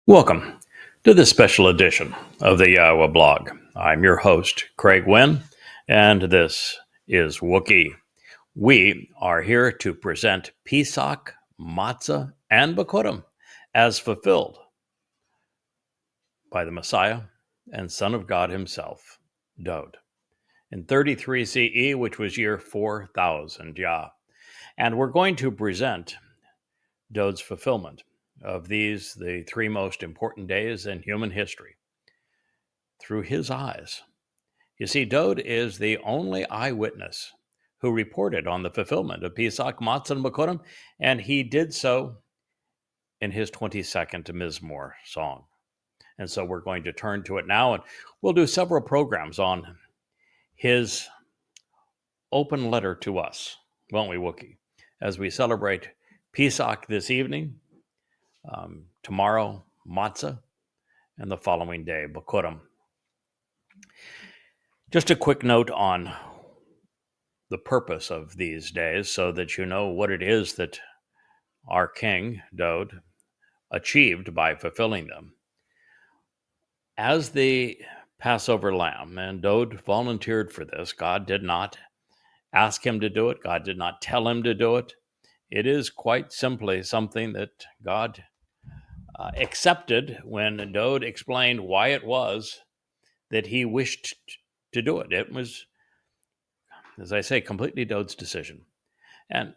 Welcome to this special edition of the YAHOWAH blog. I'm your host, Craig Winn, and this is Wookiee. We are here to present Pesach, Matzah, and Bikurym as fulfilled by the Messiah and Son of God himself, Dowd, in 33 CE, which was year 4000 Yah. And we're going to present Dowd's fulfillment of these, the three most important days in human history, through his eyes. You see, Dowd is the only eyewitness who reported on the fulfillment of Pesach, Matzah, and Bikurym, and he did so in his 22nd Mizmor song. And so we're going to turn to it now, and we'll do several programs on his open letter to us, won't we, Wookiee, as we celebrate Pesach this evening, tomorrow, Matzah, and the following day, Bikurym. Just a quick note on the purpose of these days so that you know what it is that our king, Dowd, achieved by fulfilling them. As the Passover lamb, and Dowd volunteered for this, God did not ask him to do it. God did not tell him to do it. It is quite simply something that God accepted when Dowd explained why it was that he wished to do it. It was, as I say, completely Dowd's decision. And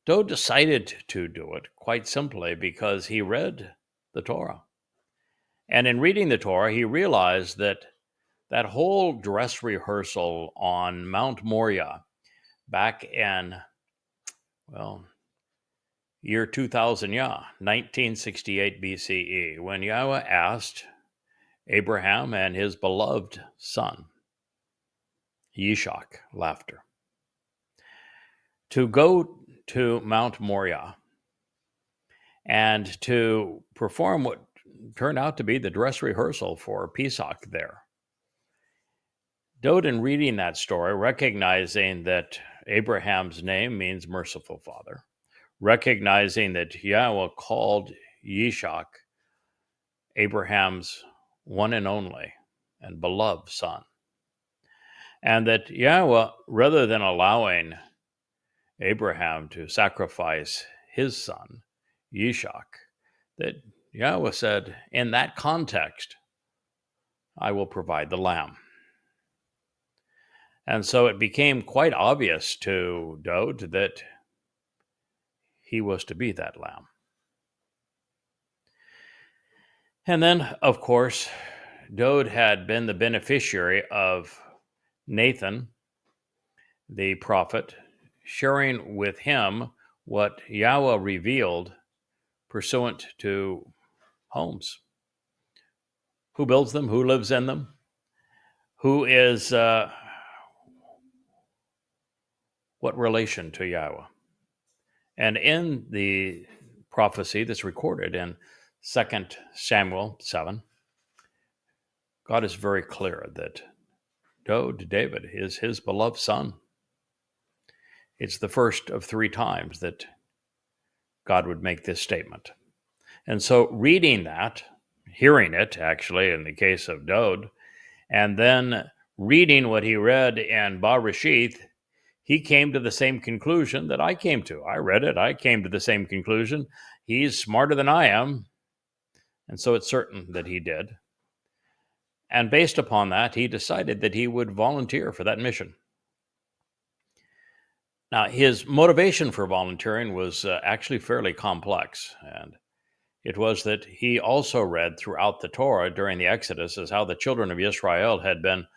Dowd decided to do it quite simply because he read the Torah. And in reading the Torah, he realized that that whole dress rehearsal on Mount Moriah back in, year 2000 Yah, 1968 BCE, when Yahweh asked Abraham and his beloved son, Yishak, laughter, to go to Mount Moriah and to perform what turned out to be the dress rehearsal for Pesach there. Dowd, in reading that story, recognizing that Abraham's name means merciful father, recognizing that Yahweh called Yishak Abraham's one and only and beloved son, and that Yahweh, rather than allowing Abraham to sacrifice his son, Yishak, that Yahweh said, in that context, I will provide the lamb. And so it became quite obvious to Dowd that he was to be that lamb. And then, of course, Dowd had been the beneficiary of Nathan, the prophet, sharing with him what Yahweh revealed pursuant to homes. Who builds them? Who lives in them? Who is what relation to Yahweh? And in the prophecy that's recorded in 2 Samuel 7, God is very clear that Dowd, David, is his beloved son. It's the first of three times that God would make this statement. And so reading that, hearing it, actually, in the case of Dowd, and then reading what he read in Bereshith, he came to the same conclusion that I came to. I read it. I came to the same conclusion. He's smarter than I am. And so it's certain that he did. And based upon that, he decided that he would volunteer for that mission. Now, his motivation for volunteering was actually fairly complex. And it was that he also read throughout the Torah during the Exodus as how the children of Israel had been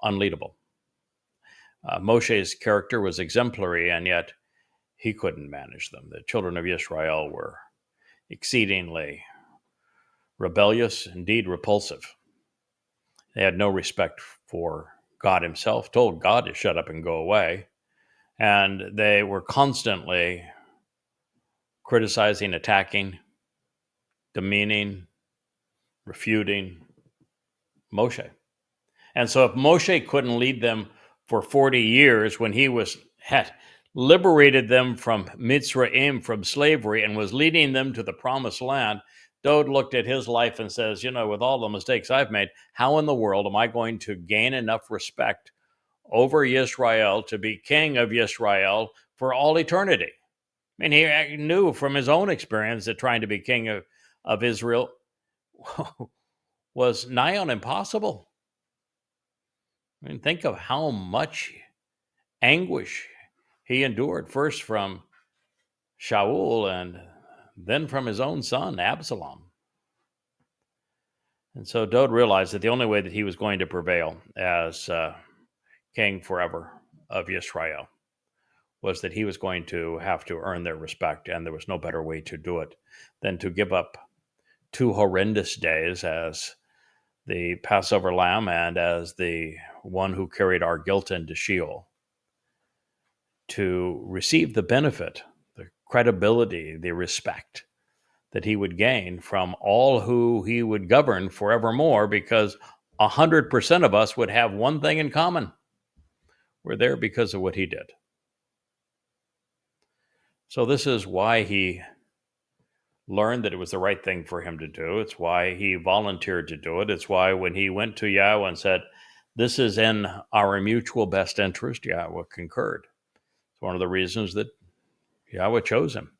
unleadable. Moshe's character was exemplary, and yet he couldn't manage them. The children of Israel were exceedingly rebellious, indeed repulsive. They had no respect for God himself, told God to shut up and go away, and they were constantly criticizing, attacking, demeaning, refuting Moshe. And so if Moshe couldn't lead them for 40 years when he had liberated them from Mitzrayim, from slavery, and was leading them to the promised land, Dowd looked at his life and says, with all the mistakes I've made, how in the world am I going to gain enough respect over Yisrael to be king of Yisrael for all eternity? I mean, he knew from his own experience that trying to be king of Israel was nigh on impossible. I mean, think of how much anguish he endured, first from Shaul and then from his own son, Absalom. And so Dowd realized that the only way that he was going to prevail as king forever of Yisrael was that he was going to have to earn their respect, and there was no better way to do it than to give up 2 horrendous days as the Passover lamb and as the one who carried our guilt into Sheol, to receive the benefit, the credibility, the respect that he would gain from all who he would govern forevermore, because 100% of us would have one thing in common. We're there because of what he did. So this is why he learned that it was the right thing for him to do. It's why he volunteered to do it. It's why when he went to Yahweh and said, this is in our mutual best interest, Yahweh concurred. It's one of the reasons that Yahweh chose him.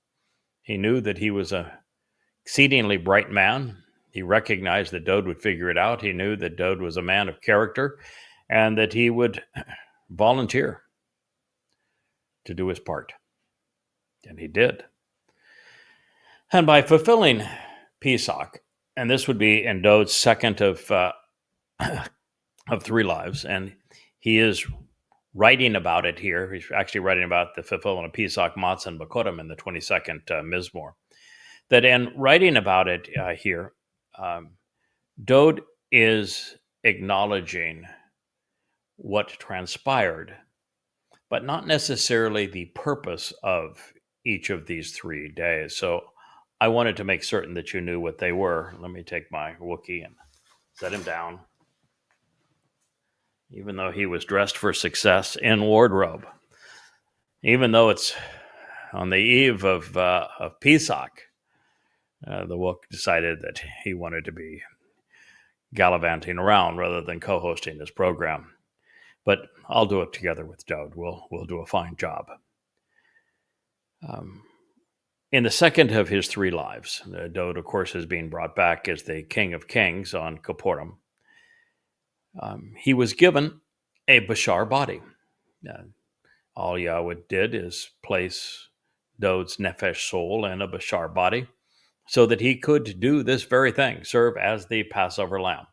He knew that he was an exceedingly bright man. He recognized that Dowd would figure it out. He knew that Dowd was a man of character and that he would volunteer to do his part. And he did. And by fulfilling Pesach, and this would be in Dowd's second of 3 lives, and he is writing about it here. He's actually writing about the fulfillment of Pesach, Matzah Bikurym in the 22nd Mizmor. That in writing about it here, Dowd is acknowledging what transpired, but not necessarily the purpose of each of these 3 days. So I wanted to make certain that you knew what they were. Let me take my Wookiee and set him down. Even though he was dressed for success in wardrobe, even though it's on the eve of Pesach, the Wook decided that he wanted to be gallivanting around rather than co-hosting this program. But I'll do it together with Dowd. We'll do a fine job. In the second of his 3 lives, Dowd, of course, is being brought back as the King of Kings on Kippurim. He was given a Bashar body. All Yahweh did is place Dowd's Nefesh soul in a Bashar body so that he could do this very thing, serve as the Passover lamb.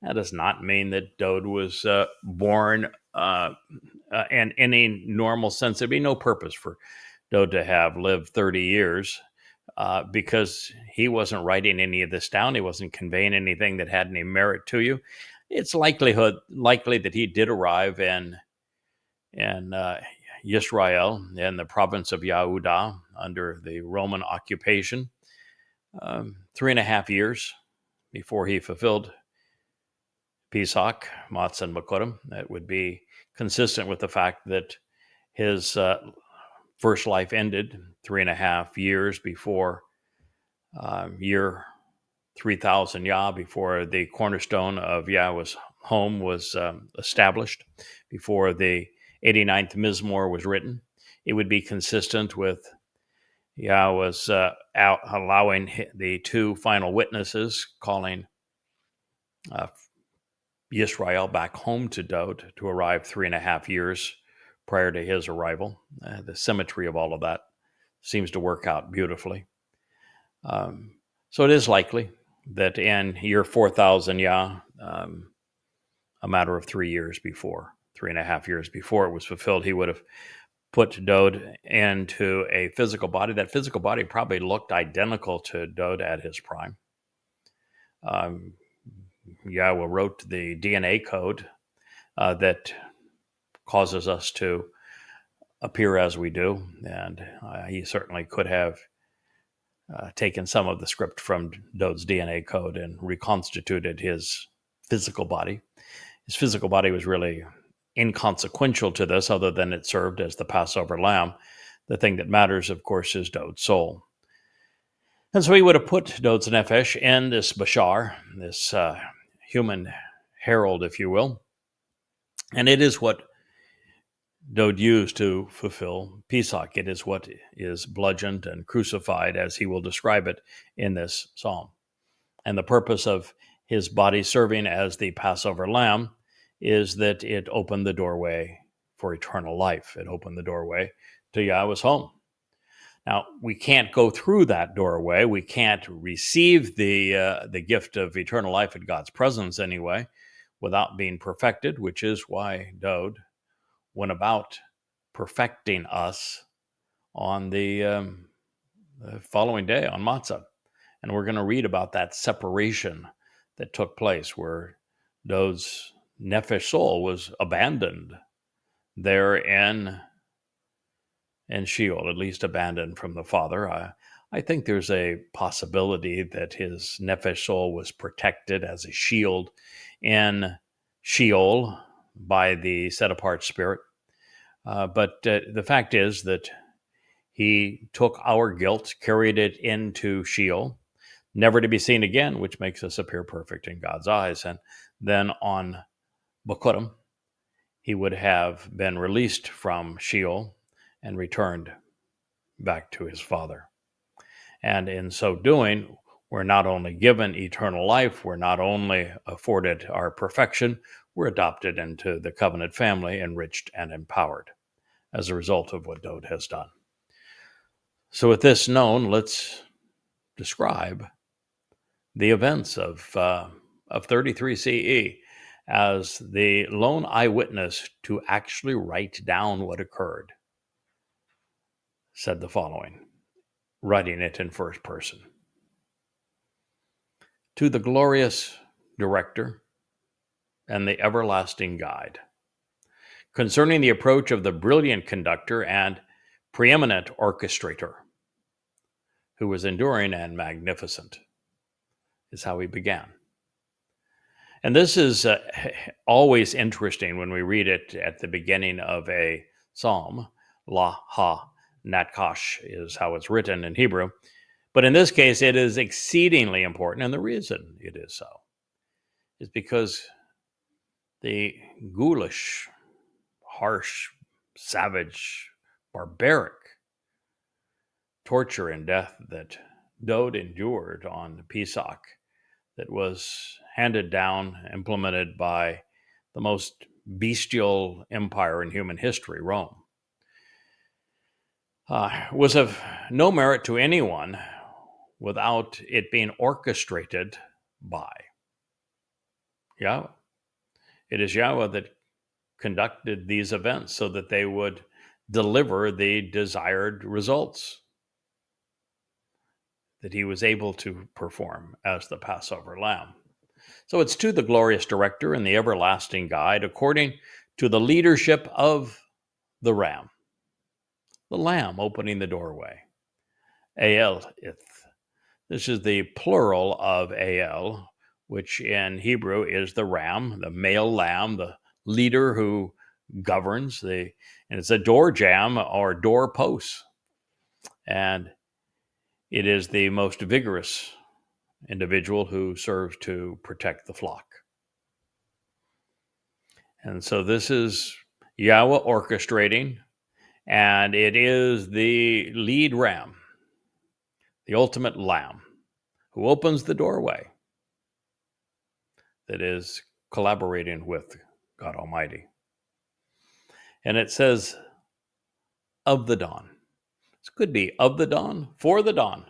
That does not mean that Dowd was born in any normal sense. There'd be no purpose for Dowd to have lived 30 years because he wasn't writing any of this down. He wasn't conveying anything that had any merit to you. It's likely that he did arrive in Yisrael, in the province of Yehuda, under the Roman occupation, 3.5 years before he fulfilled Pesach, Matzah Bikurym. That would be consistent with the fact that his first life ended 3.5 years before year 3000 Yah, before the cornerstone of Yahweh's home was established, before the 89th Mizmor was written. It would be consistent with Yahweh's allowing the 2 final witnesses, calling Yisrael back home to Dowd, to arrive 3.5 years prior to his arrival. The symmetry of all of that seems to work out beautifully. So it is likely that in year 4000 Yah, a matter of 3 years before, 3.5 years before it was fulfilled, he would have put Dowd into a physical body. That physical body probably looked identical to Dowd at his prime. Yahweh wrote the DNA code that causes us to appear as we do, and he certainly could have taken some of the script from Dowd's DNA code and reconstituted his physical body. His physical body was really inconsequential to this, other than it served as the Passover lamb. The thing that matters, of course, is Dowd's soul. And so he would have put Dowd's nefesh in this bashar, this human herald, if you will. And it is what Dowd used to fulfill Pesach. It is what is bludgeoned and crucified, as he will describe it in this psalm. And the purpose of his body serving as the Passover lamb is that it opened the doorway for eternal life. It opened the doorway to Yahweh's home. Now, we can't go through that doorway. We can't receive the gift of eternal life in God's presence anyway without being perfected, which is why Dowd went about perfecting us on the following day, on Matzah. And we're going to read about that separation that took place where Dowd's nefesh soul was abandoned there in Sheol, at least abandoned from the Father. I think there's a possibility that his nefesh soul was protected as a shield in Sheol by the set-apart spirit. But the fact is that he took our guilt, carried it into Sheol, never to be seen again, which makes us appear perfect in God's eyes. And then on Bikurym, he would have been released from Sheol and returned back to his Father. And in so doing, we're not only given eternal life, we're not only afforded our perfection, we're adopted into the covenant family, enriched and empowered as a result of what Dowd has done. So with this known, let's describe the events of 33 CE as the lone eyewitness to actually write down what occurred said the following, writing it in first person. To the glorious director and the everlasting guide, concerning the approach of the brilliant conductor and preeminent orchestrator, who was enduring and magnificent, is how he began. And this is always interesting when we read it at the beginning of a psalm. La ha natkash is how it's written in Hebrew. But in this case, it is exceedingly important. And the reason it is so is because the ghoulish, harsh, savage, barbaric torture and death that Dowd endured on Pesach, that was handed down, implemented by the most bestial empire in human history, Rome, was of no merit to anyone without it being orchestrated by Yahweh. It is Yahweh that conducted these events so that they would deliver the desired results that he was able to perform as the Passover lamb. So it's to the glorious director and the everlasting guide, according to the leadership of the ram, the lamb opening the doorway. El ith. This is the plural of El, which in Hebrew is the ram, the male lamb, the leader who governs. And it's a door jamb or door post. And it is the most vigorous individual who serves to protect the flock. And so this is Yahweh orchestrating, and it is the lead ram, the ultimate lamb, who opens the doorway that is collaborating with God Almighty. And it says, of the dawn. This could be of the dawn, for the dawn.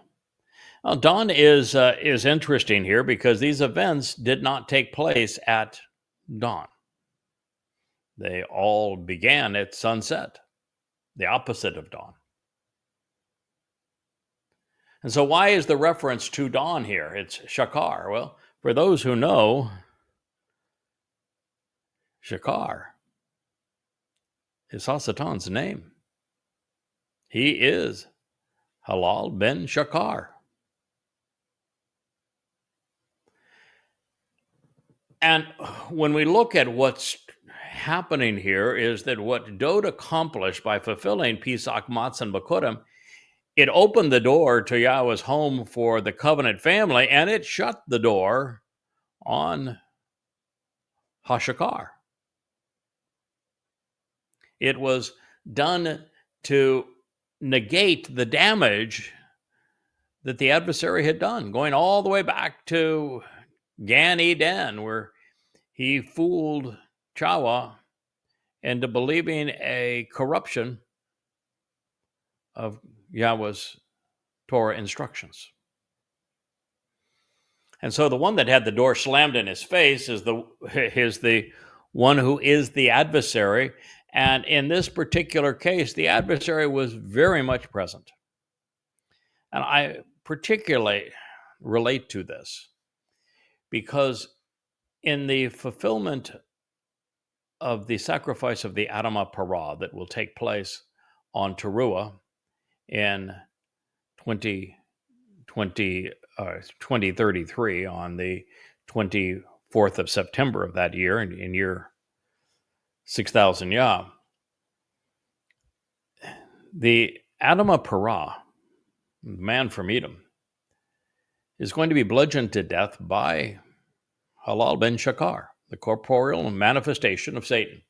Now, dawn is interesting here because these events did not take place at dawn. They all began at sunset, the opposite of dawn. And so why is the reference to dawn here? It's Shakar. Well, for those who know, Shakar is Hasatan's name. He is Halal ben Shakar. And when we look at what's happening here is that what Dowd accomplished by fulfilling Pesach, Matzah, and Bikurym it opened the door to Yahweh's home for the covenant family, and it shut the door on Hashakar. It was done to negate the damage that the adversary had done, going all the way back to Gan Eden, where he fooled Chawah into believing a corruption of Yahweh's Torah instructions. And so the one that had the door slammed in his face is the one who is the adversary. And in this particular case, the adversary was very much present. And I particularly relate to this because in the fulfillment of the sacrifice of the Adamah Parah that will take place on Towrah in 2033, on the 24th of September of that year, in year 6000 Yah, the Adamah Parah, the man from Edom, is going to be bludgeoned to death by Halal ben Shakar, the corporeal manifestation of Satan.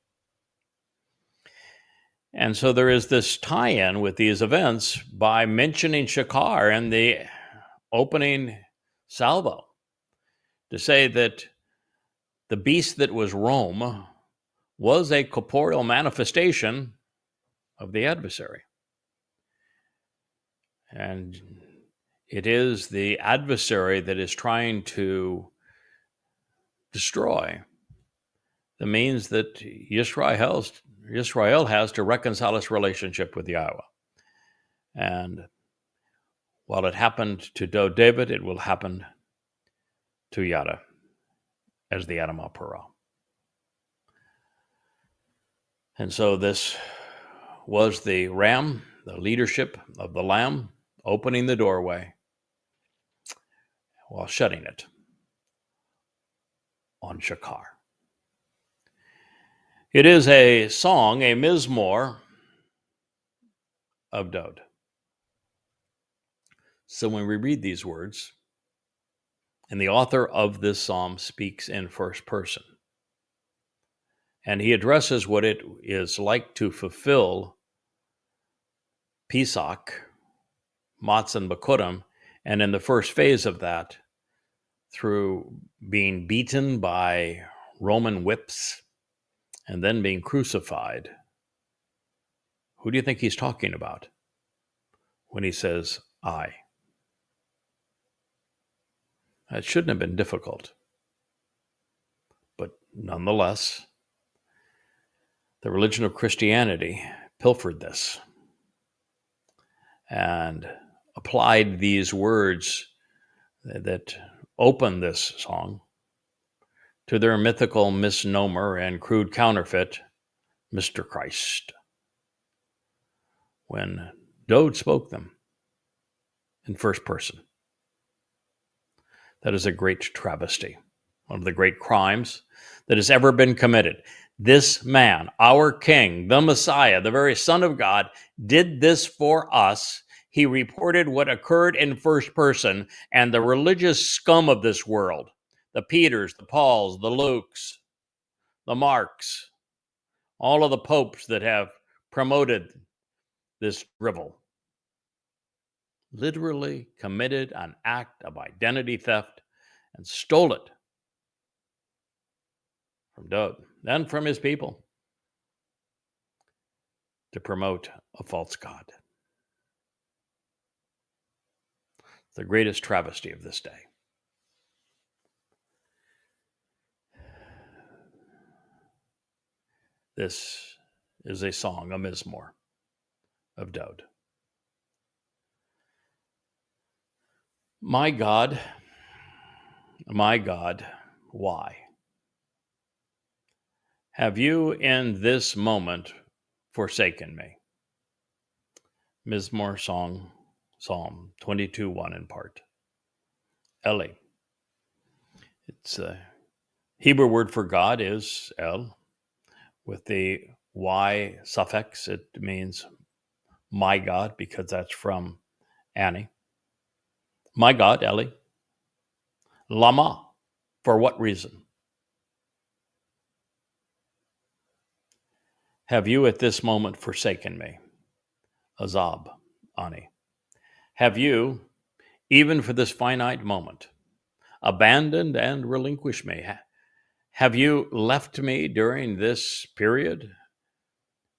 And so there is this tie-in with these events by mentioning Shakar and the opening salvo to say that the beast that was Rome was a corporeal manifestation of the adversary. And it is the adversary that is trying to destroy the means that Israel has to reconcile its relationship with Yahweh. And while it happened to David, it will happen to Yada as the Adamah Parah. And so this was the ram, the leadership of the lamb, opening the doorway while shutting it on Shakar. It is a song, a mizmor of Dowd. So when we read these words, and the author of this psalm speaks in first person, and he addresses what it is like to fulfill Pesach, Matzah Bikurym, and in the first phase of that, through being beaten by Roman whips and then being crucified. Who do you think he's talking about when he says, I? That shouldn't have been difficult. But nonetheless, the religion of Christianity pilfered this and applied these words that open this song to their mythical misnomer and crude counterfeit, Mr. Christ, when Dowd spoke them in first person. That is a great travesty, one of the great crimes that has ever been committed. This man, our King, the Messiah, the very Son of God, did this for us. He reported what occurred in first person, and the religious scum of this world, the Peters, the Pauls, the Lukes, the Marks, all of the popes that have promoted this drivel, literally committed an act of identity theft and stole it from Dowd and from his people to promote a false god. The greatest travesty of this day. This is a song, a mizmor of Dowd. My God, why have you in this moment forsaken me? Mizmor song, Psalm 22:1 in part. Eli. It's a Hebrew word for God is El. With the Y suffix, it means my God, because that's from Annie. My God, Ellie. Lama. For what reason? Have you at this moment forsaken me? Azab, Ani. Have you, even for this finite moment, abandoned and relinquished me? Have you left me during this period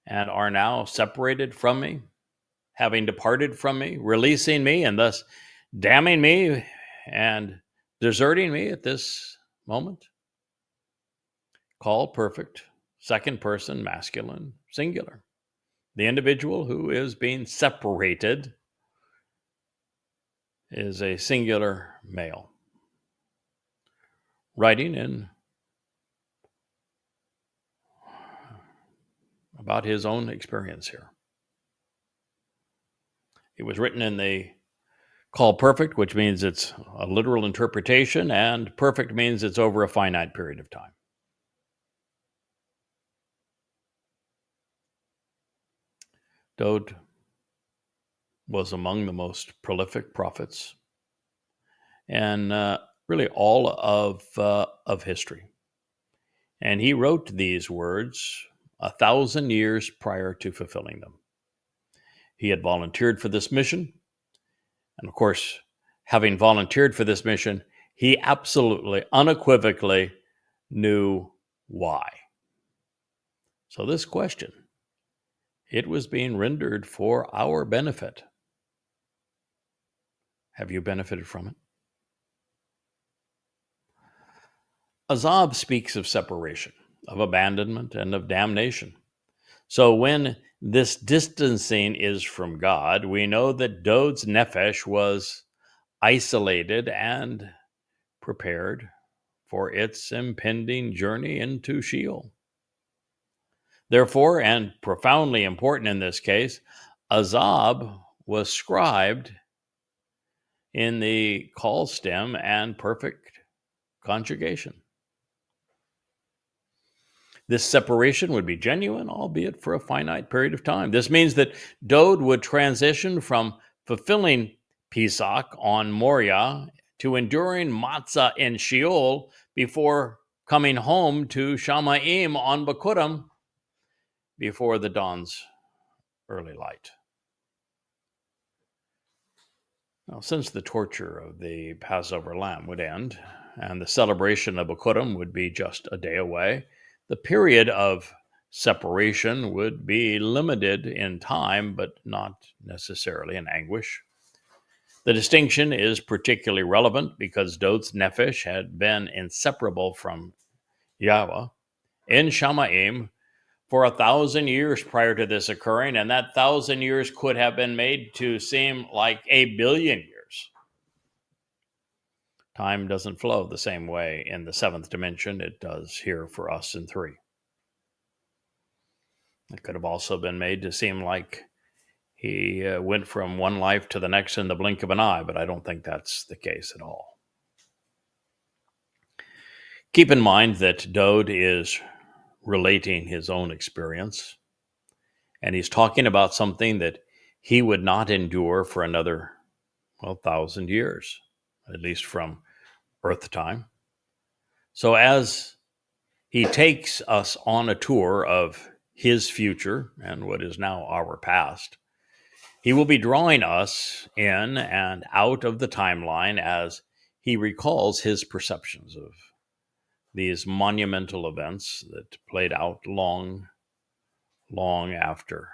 and are now separated from me, having departed from me, releasing me, and thus damning me and deserting me at this moment? Called perfect, second person, masculine, singular. The individual who is being separated is a singular male. Writing in about his own experience here. It was written in the called perfect, which means it's a literal interpretation, and perfect means it's over a finite period of time. Dowd was among the most prolific prophets and really all of history. And he wrote these words 1,000 years prior to fulfilling them. He had volunteered for this mission. And of course, having volunteered for this mission, he absolutely, unequivocally knew why. So this question, it was being rendered for our benefit. Have you benefited from it? Azab speaks of separation, of abandonment, and of damnation. So when this distancing is from God, we know that Dowd's nephesh was isolated and prepared for its impending journey into Sheol. Therefore, and profoundly important in this case, Azab was scribed in the call stem and perfect conjugation. This separation would be genuine, albeit for a finite period of time. This means that Dowd would transition from fulfilling Pesach on Moriah to enduring Matzah in Sheol before coming home to Shamayim on Bikurym before the dawn's early light. Now, since the torture of the Passover lamb would end and the celebration of Bikurym would be just a day away, the period of separation would be limited in time, but not necessarily in anguish. The distinction is particularly relevant because Dowd's nephesh had been inseparable from YAHOWAH in Shamayim for 1,000 years prior to this occurring, and that 1,000 years could have been made to seem like 1,000,000,000 years. Time doesn't flow the same way in the seventh dimension it does here for us in 3. It could have also been made to seem like he went from one life to the next in the blink of an eye, but I don't think that's the case at all. Keep in mind that Dowd is relating his own experience, and he's talking about something that he would not endure for another, 1,000 years, at least from Earth time. So as he takes us on a tour of his future and what is now our past, he will be drawing us in and out of the timeline as he recalls his perceptions of these monumental events that played out long after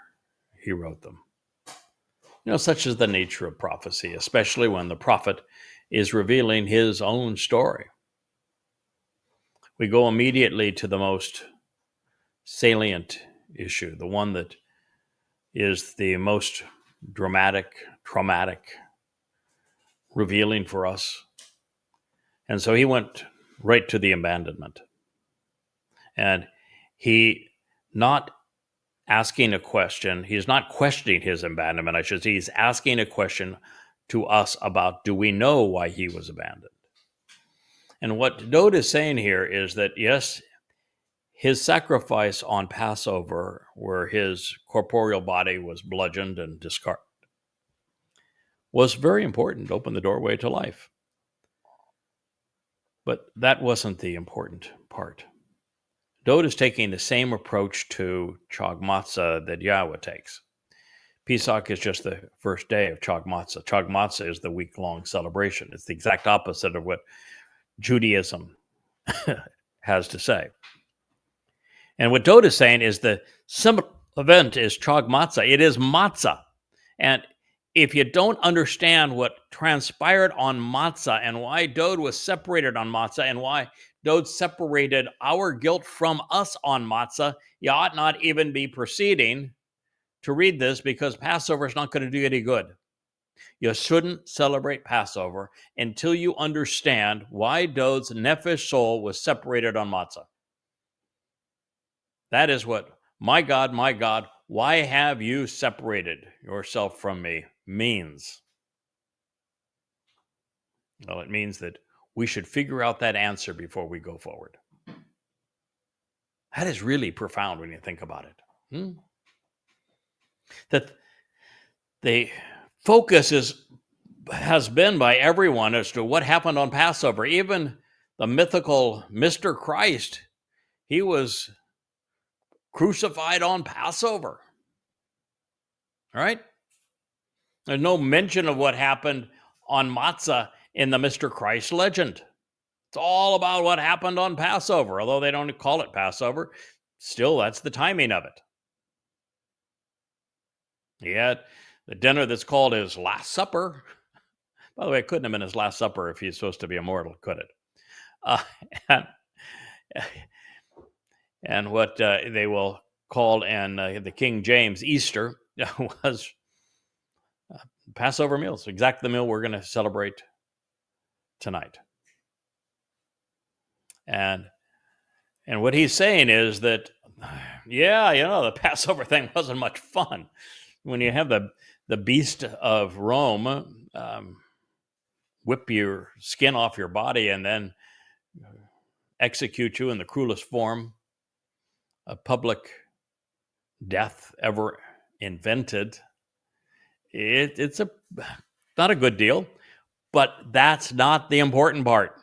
he wrote them. Such is the nature of prophecy, especially when the prophet is revealing his own story. We go immediately to the most salient issue, the one that is the most dramatic, traumatic, revealing for us. And so he went right to the abandonment. And he not asking a question, he's not questioning his abandonment, I should say. He's asking a question to us about, do we know why he was abandoned? And what Dowd is saying here is that, yes, his sacrifice on Passover, where his corporeal body was bludgeoned and discarded, was very important to open the doorway to life. But that wasn't the important part. Dowd is taking the same approach to Chag Matzah that Yahowah takes. Pesach is just the first day of Chag Matzah. Chag Matzah is the week-long celebration. It's the exact opposite of what Judaism has to say. And what Dowd is saying is the symbol event is Chag Matzah. It is matzah. And if you don't understand what transpired on matzah and why Dowd was separated on matzah and why Dowd separated our guilt from us on matzah, you ought not even be proceeding to read this, because Passover is not going to do you any good. You shouldn't celebrate Passover until you understand why Dowd's nefesh soul was separated on matzah. That is what, my God, why have you separated yourself from me means. Well, it means that we should figure out that answer before we go forward. That is really profound when you think about it. That the focus has been by everyone as to what happened on Passover. Even the mythical Mr. Christ, he was crucified on Passover. All right? There's no mention of what happened on matzah in the Mr. Christ legend. It's all about what happened on Passover. Although they don't call it Passover, still, that's the timing of it. He had the dinner that's called his Last Supper. By the way, it couldn't have been his Last Supper if he's supposed to be immortal, could it? And what they will call in the King James Easter was Passover meals, exactly the meal we're going to celebrate tonight. And what he's saying is that, the Passover thing wasn't much fun. When you have the beast of Rome whip your skin off your body and then execute you in the cruelest form of public death ever invented, it's not a good deal. But that's not the important part.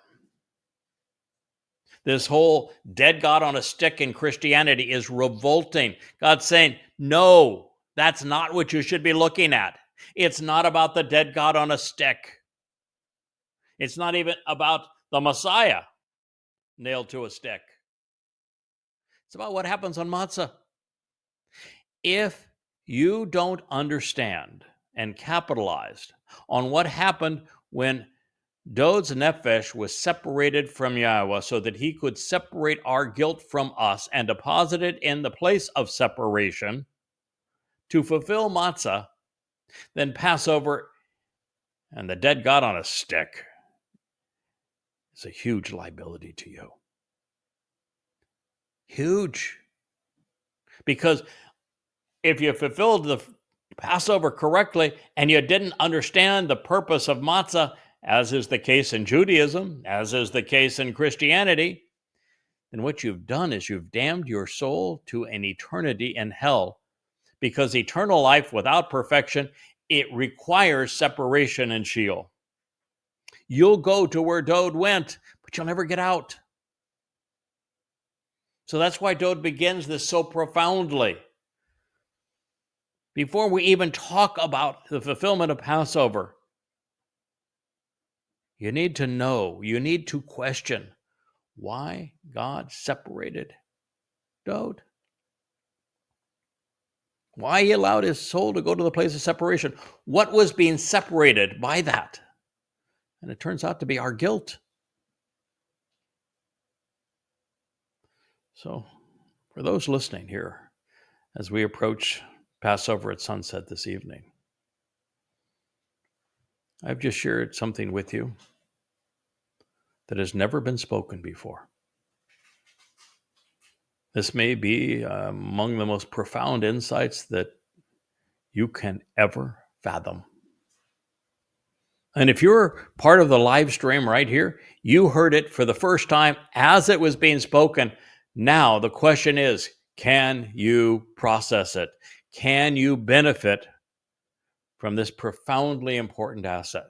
This whole dead God on a stick in Christianity is revolting. God's saying, no, that's not what you should be looking at. It's not about the dead God on a stick. It's not even about the Messiah nailed to a stick. It's about what happens on matzah. If you don't understand and capitalize on what happened when Dowd's nefesh was separated from Yahowah so that he could separate our guilt from us and deposit it in the place of separation to fulfill matzah, then Passover and the dead God on a stick is a huge liability to you. Huge. Because if you fulfilled the Passover correctly and you didn't understand the purpose of matzah, as is the case in Judaism, as is the case in Christianity, then what you've done is you've damned your soul to an eternity in hell, because eternal life without perfection, it requires separation in Sheol. You'll go to where Dowd went, but you'll never get out. So that's why Dowd begins this so profoundly. Before we even talk about the fulfillment of Passover, you need to know, you need to question why God separated Dowd. Why he allowed his soul to go to the place of separation. What was being separated by that? And it turns out to be our guilt. So, for those listening here, as we approach Passover at sunset this evening, I've just shared something with you that has never been spoken before. This may be among the most profound insights that you can ever fathom. And if you're part of the live stream right here, you heard it for the first time as it was being spoken. Now the question is, can you process it? Can you benefit from this profoundly important asset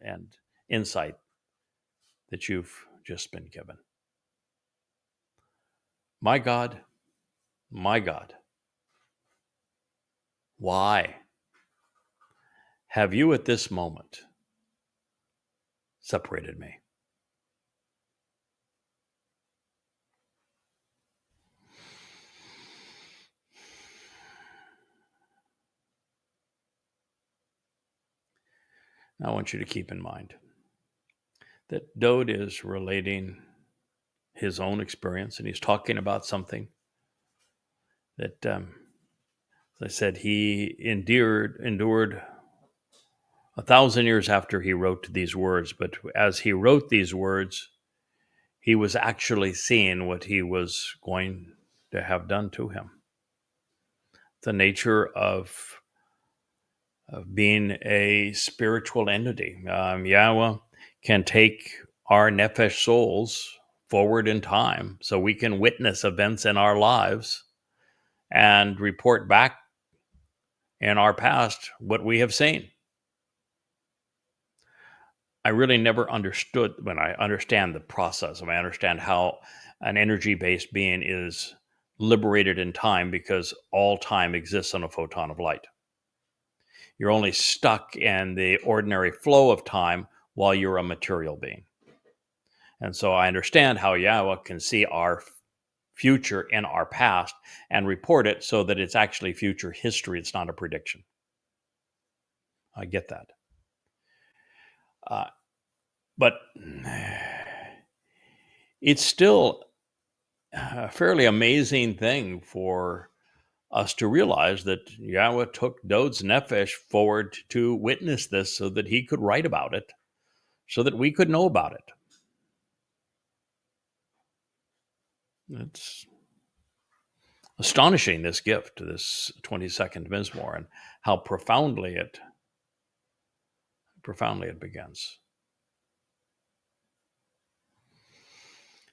and insight that you've just been given. My God, why have you at this moment separated me? Now, I want you to keep in mind that Dowd is relating his own experience, and he's talking about something that, as I said, he endured 1,000 years after he wrote these words. But as he wrote these words, he was actually seeing what he was going to have done to him. The nature of being a spiritual entity. Yahweh can take our nefesh souls forward in time so we can witness events in our lives and report back in our past what we have seen. I really never understood, when I understand the process, I understand how an energy-based being is liberated in time, because all time exists on a photon of light. You're only stuck in the ordinary flow of time while you're a material being. And so I understand how Yahweh can see our future in our past and report it so that it's actually future history. It's not a prediction. I get that. But it's still a fairly amazing thing for us to realize that Yahweh took Dowd's nefesh forward to witness this so that he could write about it, so that we could know about it. It's astonishing, this gift, this 22nd Mizmor, and how profoundly it begins.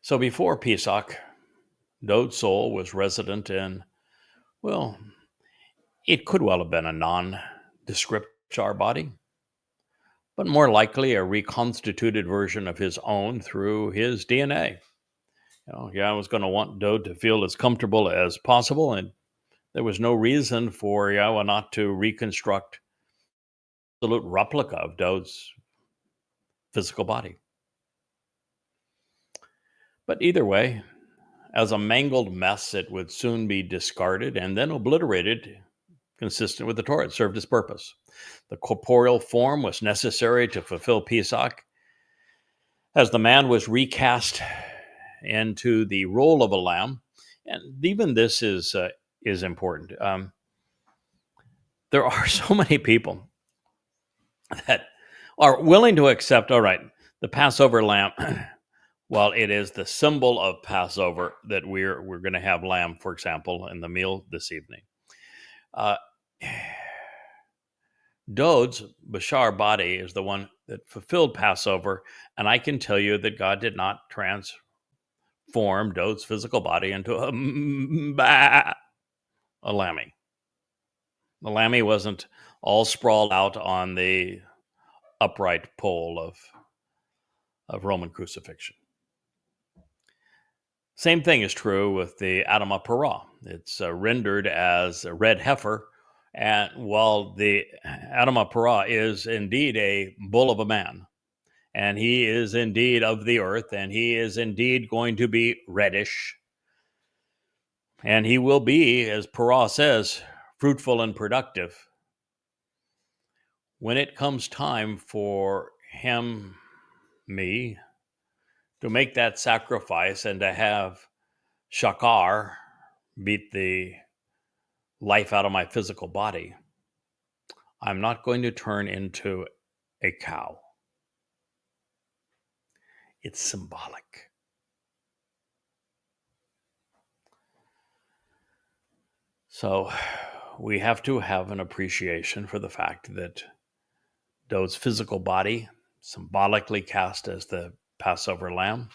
So before Pesach, Dowd's soul was resident in, well, it could well have been a nondescript char body, but more likely a reconstituted version of his own through his DNA. I was going to want Dowd to feel as comfortable as possible, and there was no reason for Yahweh not to reconstruct an absolute replica of Dowd's physical body. But either way, as a mangled mess, it would soon be discarded and then obliterated, consistent with the Torah. It served its purpose. The corporeal form was necessary to fulfill Pesach, as the man was recast into the role of a lamb. And even this is important. There are so many people that are willing to accept, all right, the Passover lamb, while it is the symbol of Passover that we're going to have lamb, for example, in the meal this evening. Dowd's Bashar body is the one that fulfilled Passover, and I can tell you that God did not transform Dowd's physical body into a lammy. The lammy wasn't all sprawled out on the upright pole of Roman crucifixion. Same thing is true with the Adamah Parah. It's rendered as a red heifer, and while the Adamah Parah is indeed a bull of a man, and he is indeed of the earth, and he is indeed going to be reddish, and he will be, as Parah says, fruitful and productive. When it comes time for him, me, to make that sacrifice and to have Shakar beat the life out of my physical body, I'm not going to turn into a cow. It's symbolic. So we have to have an appreciation for the fact that Dowd's physical body, symbolically cast as the Passover lamb,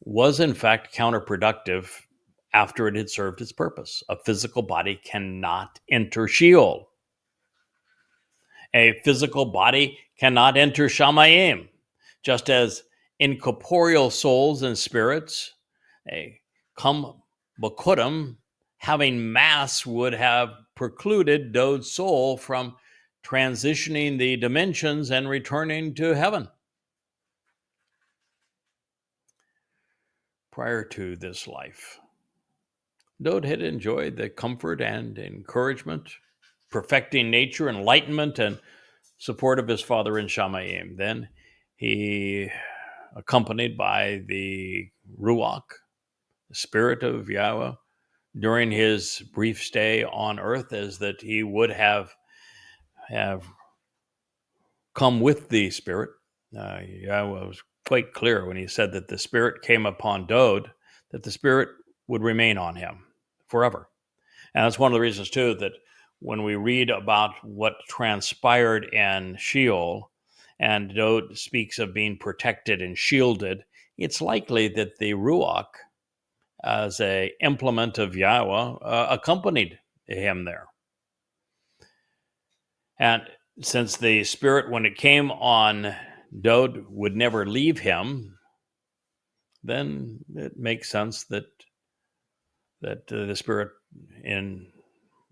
was in fact counterproductive after it had served its purpose. A physical body cannot enter Sheol. A physical body cannot enter Shamayim, just as incorporeal souls and spirits, a Bikurym, having mass would have precluded Dowd's soul from transitioning the dimensions and returning to heaven. Prior to this life, Dowd had enjoyed the comfort and encouragement, perfecting nature, enlightenment, and support of his father in Shamayim. Then he, accompanied by the Ruach, the Spirit of Yahweh, during his brief stay on earth, as that he would have come with the Spirit. Yahweh was quite clear when he said that the Spirit came upon Dowd, that the Spirit would remain on him forever. And that's one of the reasons, too, that when we read about what transpired in Sheol, and Dowd speaks of being protected and shielded, it's likely that the Ruach, as a implement of Yahweh, accompanied him there. And since the Spirit, when it came on Dowd, would never leave him, then it makes sense that the Spirit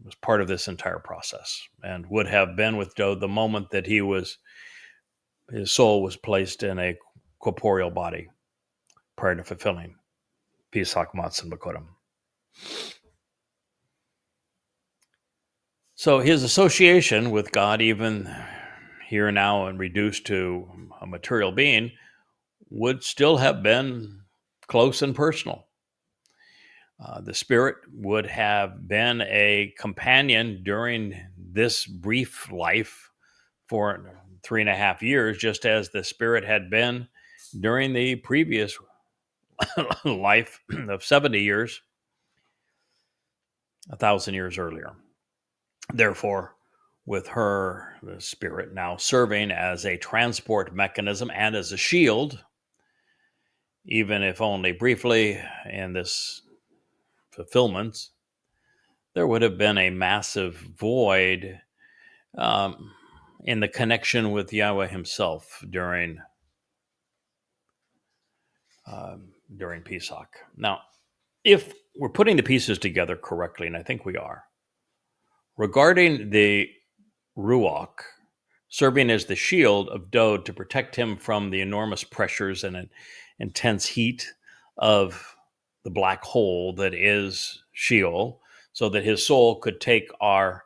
was part of this entire process and would have been with Dowd the moment that his soul was placed in a corporeal body prior to fulfilling Pesach, Matzah Bikurym. So his association with God, even here now and reduced to a material being, would still have been close and personal. The Spirit would have been a companion during this brief life for 3.5 years, just as the Spirit had been during the previous life of 70 years, 1,000 years earlier. Therefore, with her, the Spirit now serving as a transport mechanism and as a shield, even if only briefly in this fulfillment, there would have been a massive void in the connection with Yahweh himself during Pesach. Now, if we're putting the pieces together correctly, and I think we are, regarding the Ruach serving as the shield of Dowd to protect him from the enormous pressures and intense heat of the black hole that is Sheol, so that his soul could take our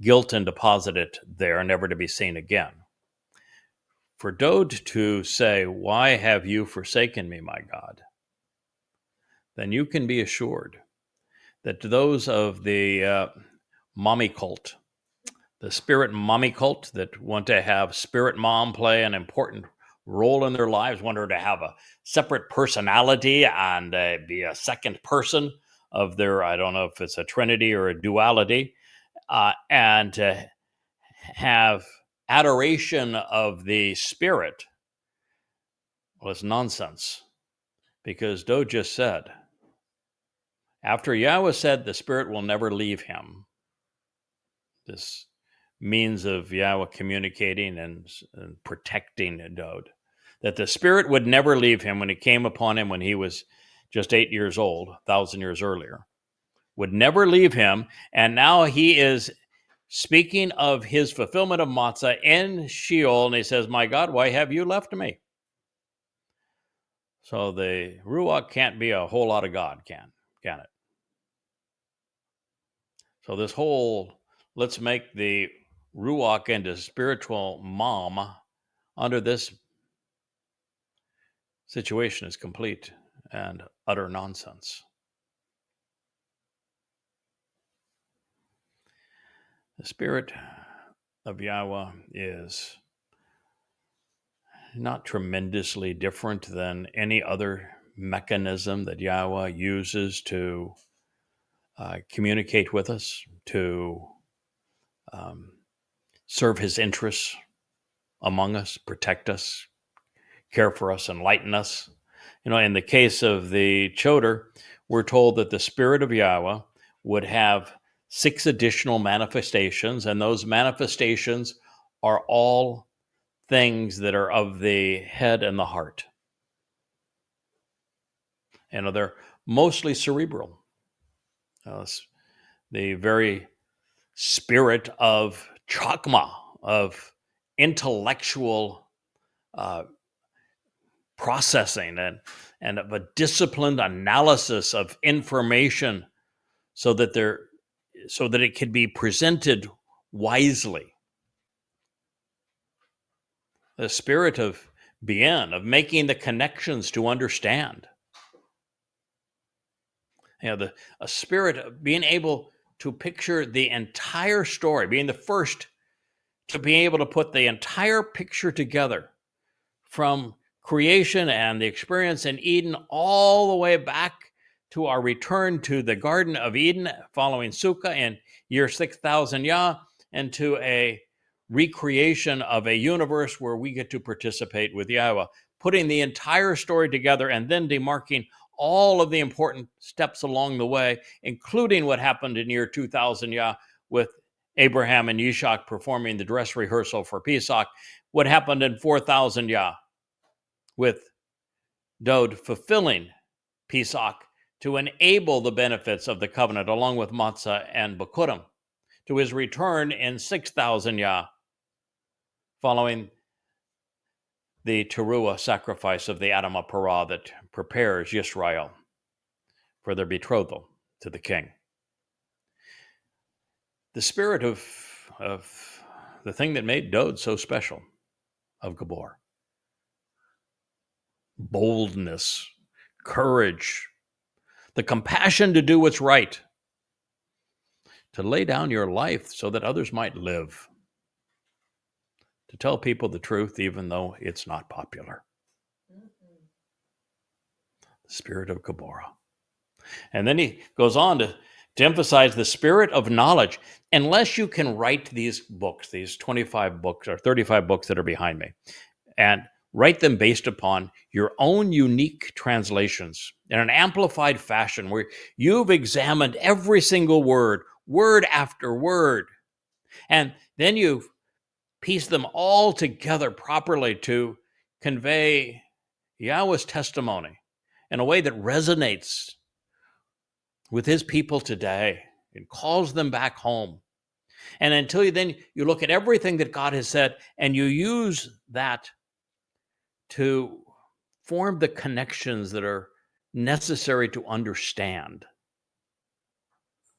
guilt and deposit it there, never to be seen again. For Dowd to say, "Why have you forsaken me, my God?" then you can be assured that those of the mommy cult, the spirit mommy cult that want to have spirit mom play an important role in their lives, want her to have a separate personality and be a second person of their, I don't know if it's a trinity or a duality, and to have adoration of the Spirit. Well, it's nonsense, because Dowd just said, after Yahweh said the Spirit will never leave him, this means of Yahweh communicating and protecting Dowd, that the Spirit would never leave him when it came upon him when he was just 8 years old, 1,000 years earlier, would never leave him. And now he is speaking of his fulfillment of Matzah in Sheol, and he says, "My God, why have you left me?" So the Ruach can't be a whole lot of God, can it? So this whole, let's make the Ruach into spiritual mom under this situation is complete and utter nonsense. The Spirit of Yahweh is not tremendously different than any other mechanism that Yahweh uses to communicate with us, to serve his interests among us, protect us, care for us, enlighten us. In the case of the Towrah, we're told that the Spirit of Yahweh would have 6 additional manifestations, and those manifestations are all things that are of the head and the heart. And they're mostly cerebral. The very spirit of chokmah, of intellectual processing and of a disciplined analysis of information so that it can be presented wisely. The spirit of bien, of making the connections to understand. A spirit of being able to picture the entire story, being the first to be able to put the entire picture together from creation and the experience in Eden all the way back to our return to the Garden of Eden following Sukkah in year 6,000 Yah, and to a recreation of a universe where we get to participate with Yahowah, putting the entire story together and then demarking all of the important steps along the way, including what happened in year 2000 Yah with Abraham and Yishak performing the dress rehearsal for Pesach, what happened in 4000 Yah with Dowd fulfilling Pesach to enable the benefits of the covenant, along with Matzah and Bikurym, to his return in 6,000 Yah, following the Towrah sacrifice of the Adamah Parah that prepares Yisrael for their betrothal to the king. The spirit of the thing that made Dowd so special, of Gabor. Boldness, courage, the compassion to do what's right, to lay down your life so that others might live, to tell people the truth even though it's not popular. The spirit of Gabor. And then he goes on to emphasize the spirit of knowledge. Unless you can write these books, these 25 books or 35 books that are behind me, and write them based upon your own unique translations in an amplified fashion where you've examined every single word, word after word, and then you've pieced them all together properly to convey Yahweh's testimony in a way that resonates with his people today and calls them back home. And until you look at everything that God has said and you use that to form the connections that are necessary to understand.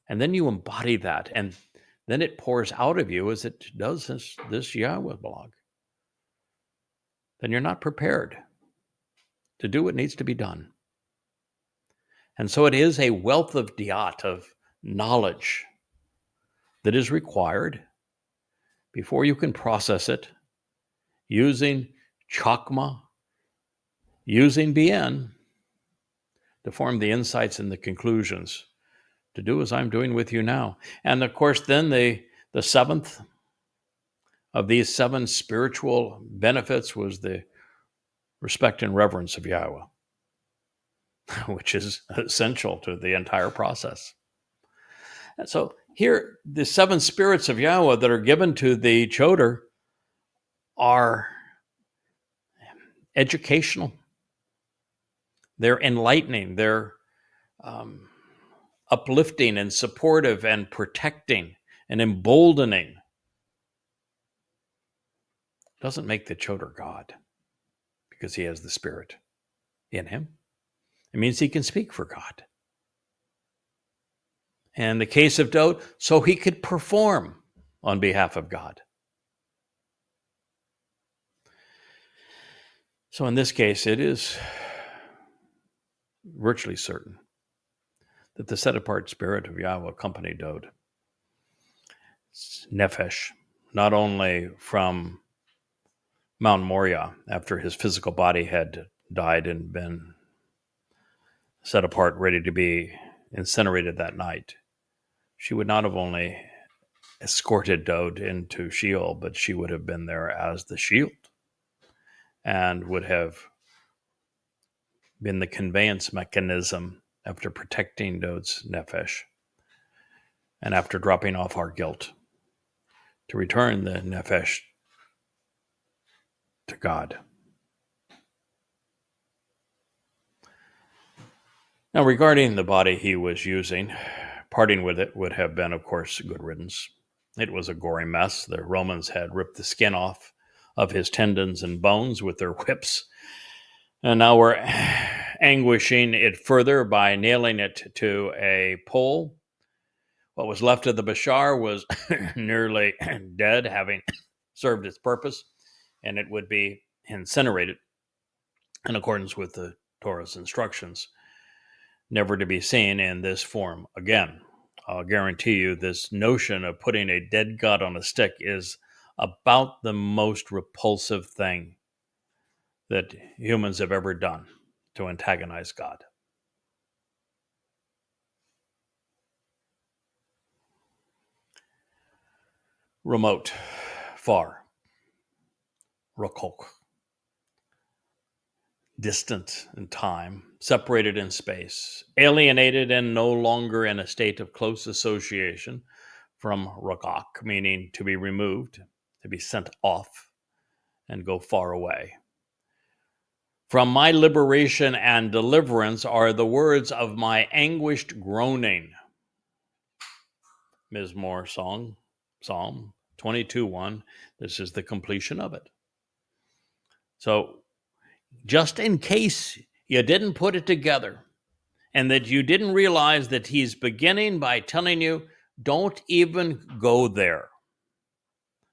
And then you embody that, and then it pours out of you as it does this Yahowah blog. Then you're not prepared to do what needs to be done. And so it is a wealth of diat, of knowledge, that is required before you can process it using chokmah, using bien to form the insights and the conclusions, to do as I'm doing with you now. And of course, then the seventh of these 7 spiritual benefits was the respect and reverence of Yahowah, which is essential to the entire process. And so here, the 7 spirits of Yahowah that are given to the Choder are educational. They're enlightening. They're uplifting and supportive and protecting and emboldening. Doesn't make the Choder God because he has the Spirit in him. It means he can speak for God. And in the case of Dowd, so he could perform on behalf of God. So in this case, it is virtually certain that the set-apart spirit of Yahowah accompanied Dowd. Nefesh, not only from Mount Moriah after his physical body had died and been set apart, ready to be incinerated that night. She would not have only escorted Dowd into Sheol, but she would have been there as the shield and would have been the conveyance mechanism after protecting Dowd's nefesh and after dropping off our guilt to return the nefesh to God. Now, regarding the body he was using, parting with it would have been, of course, good riddance. It was a gory mess. The Romans had ripped the skin off of his tendons and bones with their whips, and now we're anguishing it further by nailing it to a pole. What was left of the Bashar was nearly dead, having served its purpose, and it would be incinerated in accordance with the Torah's instructions, never to be seen in this form again. I'll guarantee you this notion of putting a dead God on a stick is about the most repulsive thing that humans have ever done to antagonize God. Remote, far, rakok, distant in time, separated in space, alienated and no longer in a state of close association from rakok, meaning to be removed, to be sent off and go far away. From my liberation and deliverance are the words of my anguished groaning. Mizmor song, Psalm 22:1. This is the completion of it. So, just in case you didn't put it together and that you didn't realize that he's beginning by telling you, don't even go there.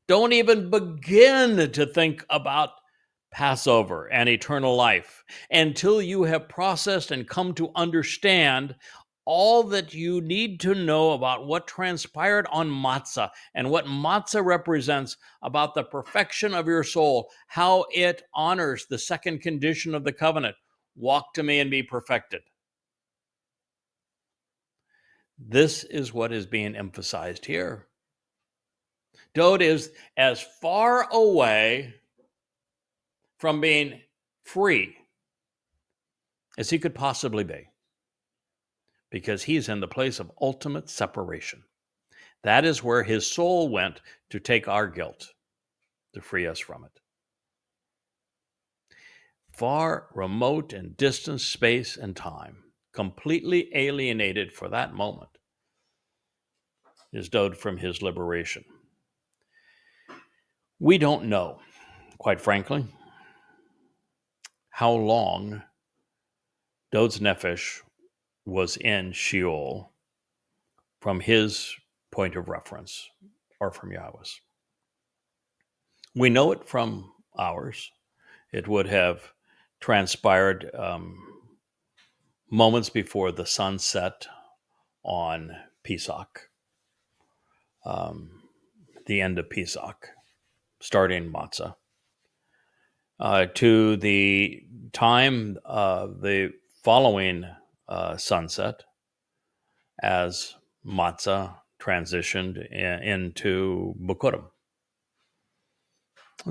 Don't even begin to think about Passover and eternal life until you have processed and come to understand all that you need to know about what transpired on Matzah and what Matzah represents about the perfection of your soul, how it honors the second condition of the covenant. Walk to me and be perfected. This is what is being emphasized here. Dowd is as far away from being free as he could possibly be, because he's in the place of ultimate separation. That is where his soul went to take our guilt, to free us from it. Far, remote, and distant space and time, completely alienated for that moment, is Dowd from his liberation. We don't know, quite frankly, how long Dowd's nefesh was in Sheol from his point of reference or from Yahweh's. We know it from ours. It would have transpired moments before the sun set on Pesach, the end of Pesach, starting Matzah, to the time the following sunset as Matzah transitioned into Bikurym,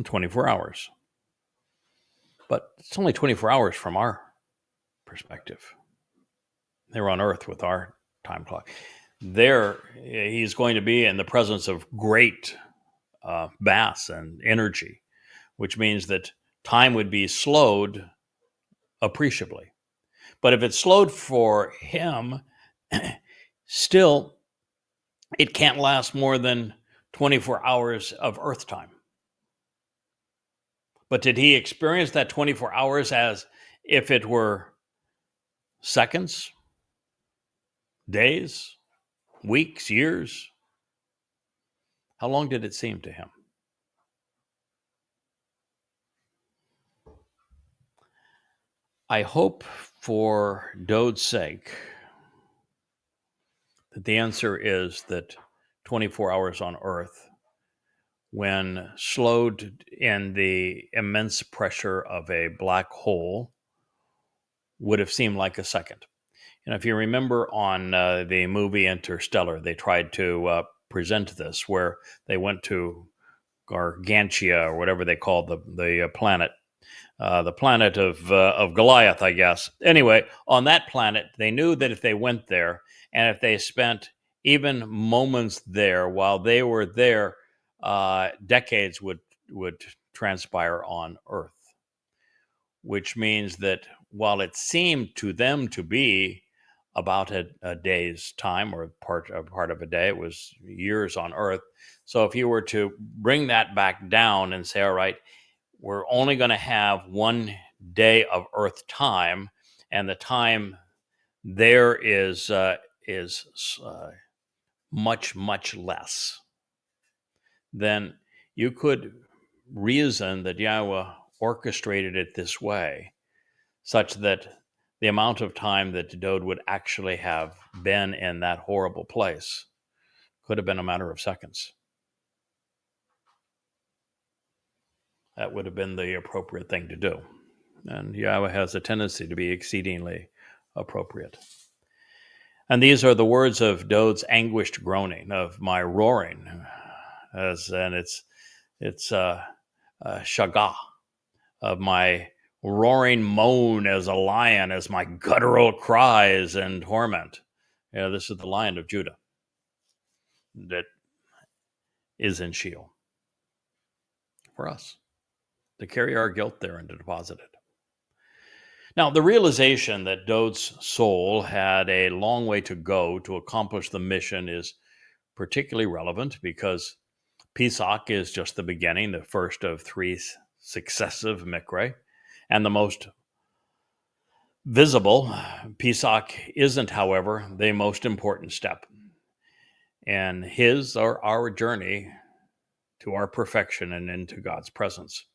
24 hours. But it's only 24 hours from our perspective. They were on Earth with our time clock. There, he's going to be in the presence of great mass and energy, which means that time would be slowed appreciably. But if it's slowed for him, still, it can't last more than 24 hours of Earth time. But did he experience that 24 hours as if it were seconds, days, weeks, years? How long did it seem to him? I hope for Dowd's sake that the answer is that 24 hours on Earth, when slowed in the immense pressure of a black hole, would have seemed like a second. And if you remember on the movie Interstellar, they tried to present this, where they went to Gargantia, or whatever they called the planet of Goliath, I guess. Anyway, on that planet, they knew that if they went there, and if they spent even moments there while they were there, decades would transpire on earth, which means that while it seemed to them to be about a day's time or part of a day, it was years on earth. So if you were to bring that back down and say, all right, we're only going to have 1 day of earth time, and the time there is much, much less, then you could reason that Yahweh orchestrated it this way, such that the amount of time that Dowd would actually have been in that horrible place could have been a matter of seconds. That would have been the appropriate thing to do. And Yahweh has a tendency to be exceedingly appropriate. And these are the words of Dowd's anguished groaning, of my roaring, and it's shagah, of my roaring moan as a lion, as my guttural cries in torment. This is the Lion of Judah that is in Sheol for us, to carry our guilt there and to deposit it. Now, the realization that Dowd's soul had a long way to go to accomplish the mission is particularly relevant because Pesach is just the beginning, the first of 3 successive Mikra, and the most visible. Pesach isn't, however, the most important step in his or our journey to our perfection and into God's presence.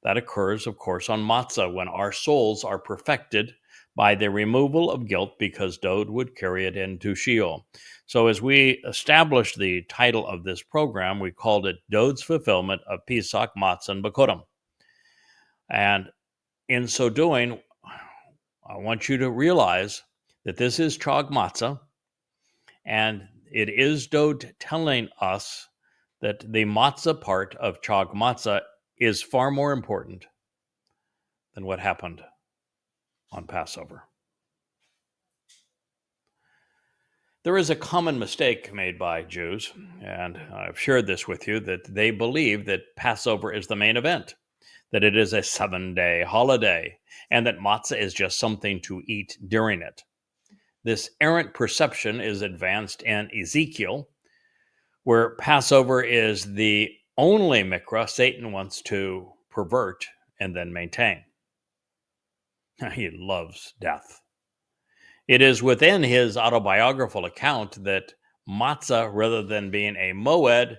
That occurs, of course, on Matzah, when our souls are perfected by the removal of guilt, because Dowd would carry it into Sheol. So as we established the title of this program, we called it Dowd's Fulfillment of Pesach, Matzah Bikurym. And in so doing, I want you to realize that this is Chag Matzah, and it is Dowd telling us that the Matzah part of Chag Matzah is far more important than what happened on Passover. There is a common mistake made by Jews, and I've shared this with you, that they believe that Passover is the main event, that it is a 7-day holiday, and that matzah is just something to eat during it. This errant perception is advanced in Ezekiel, where Passover is the only mikra Satan wants to pervert and then maintain. He loves death. It is within his autobiographical account that matzah, rather than being a moed,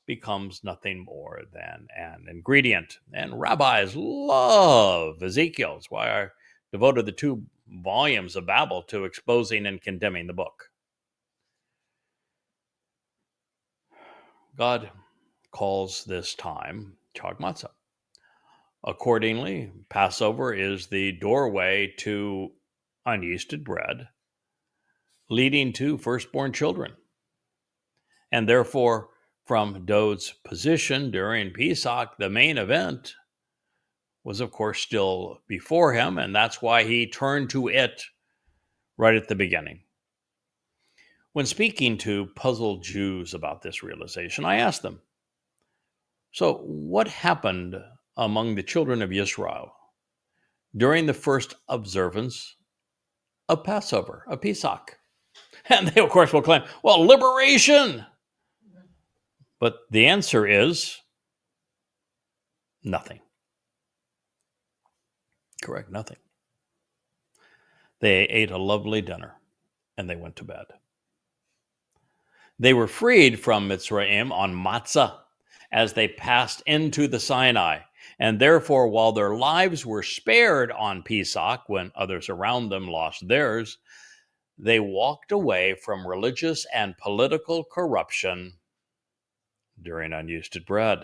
becomes nothing more than an ingredient. And rabbis love Ezekiel. That's why I devoted the 2 volumes of Babel to exposing and condemning the book. God calls this time Chag Matzah. Accordingly, Passover is the doorway to unyeasted bread, leading to firstborn children. And therefore, from Dowd's position during Pesach, the main event was, of course, still before him, and that's why he turned to it right at the beginning. When speaking to puzzled Jews about this realization, I asked them, so what happened among the children of Israel during the first observance of Passover, of Pesach? And they, of course, will claim, well, liberation. But the answer is nothing. Correct, nothing. They ate a lovely dinner and they went to bed. They were freed from Mitzrayim on Matzah as they passed into the Sinai. And therefore, while their lives were spared on Pesach when others around them lost theirs, they walked away from religious and political corruption during unyeasted bread.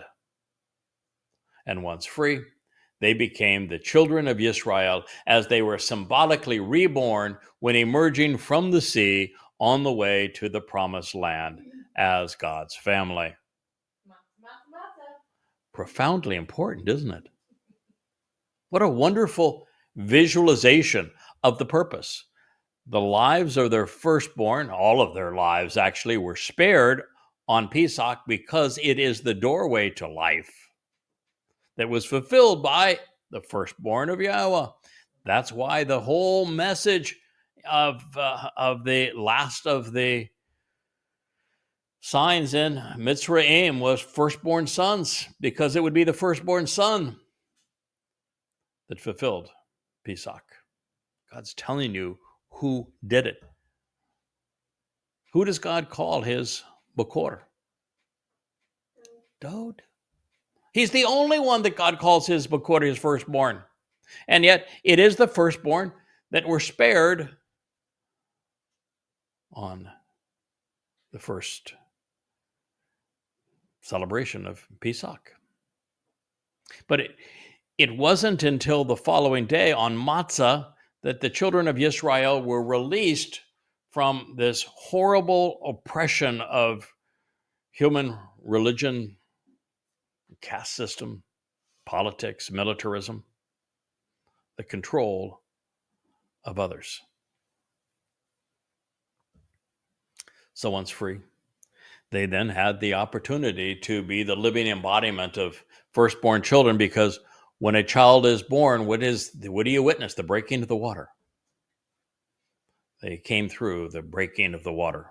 And once free, they became the children of Israel as they were symbolically reborn when emerging from the sea on the way to the promised land as God's family. Profoundly important, isn't it? What a wonderful visualization of the purpose. The lives of their firstborn, all of their lives actually, were spared on Pesach because it is the doorway to life. that was fulfilled by the firstborn of Yahowah. That's why the whole message of the last of the signs in Mitzrayim was firstborn sons, because it would be the firstborn son that fulfilled Pesach. God's telling you who did it. Who does God call his Bikurym? Dowd. He's the only one that God calls his Bikurym, his firstborn. And yet it is the firstborn that were spared on the first celebration of Pesach. But it wasn't until the following day on Matzah that the children of Israel were released from this horrible oppression of human religion, caste system, politics, militarism, the control of others. So once free, they then had the opportunity to be the living embodiment of firstborn children, because when a child is born, what do you witness? The breaking of the water. They came through the breaking of the water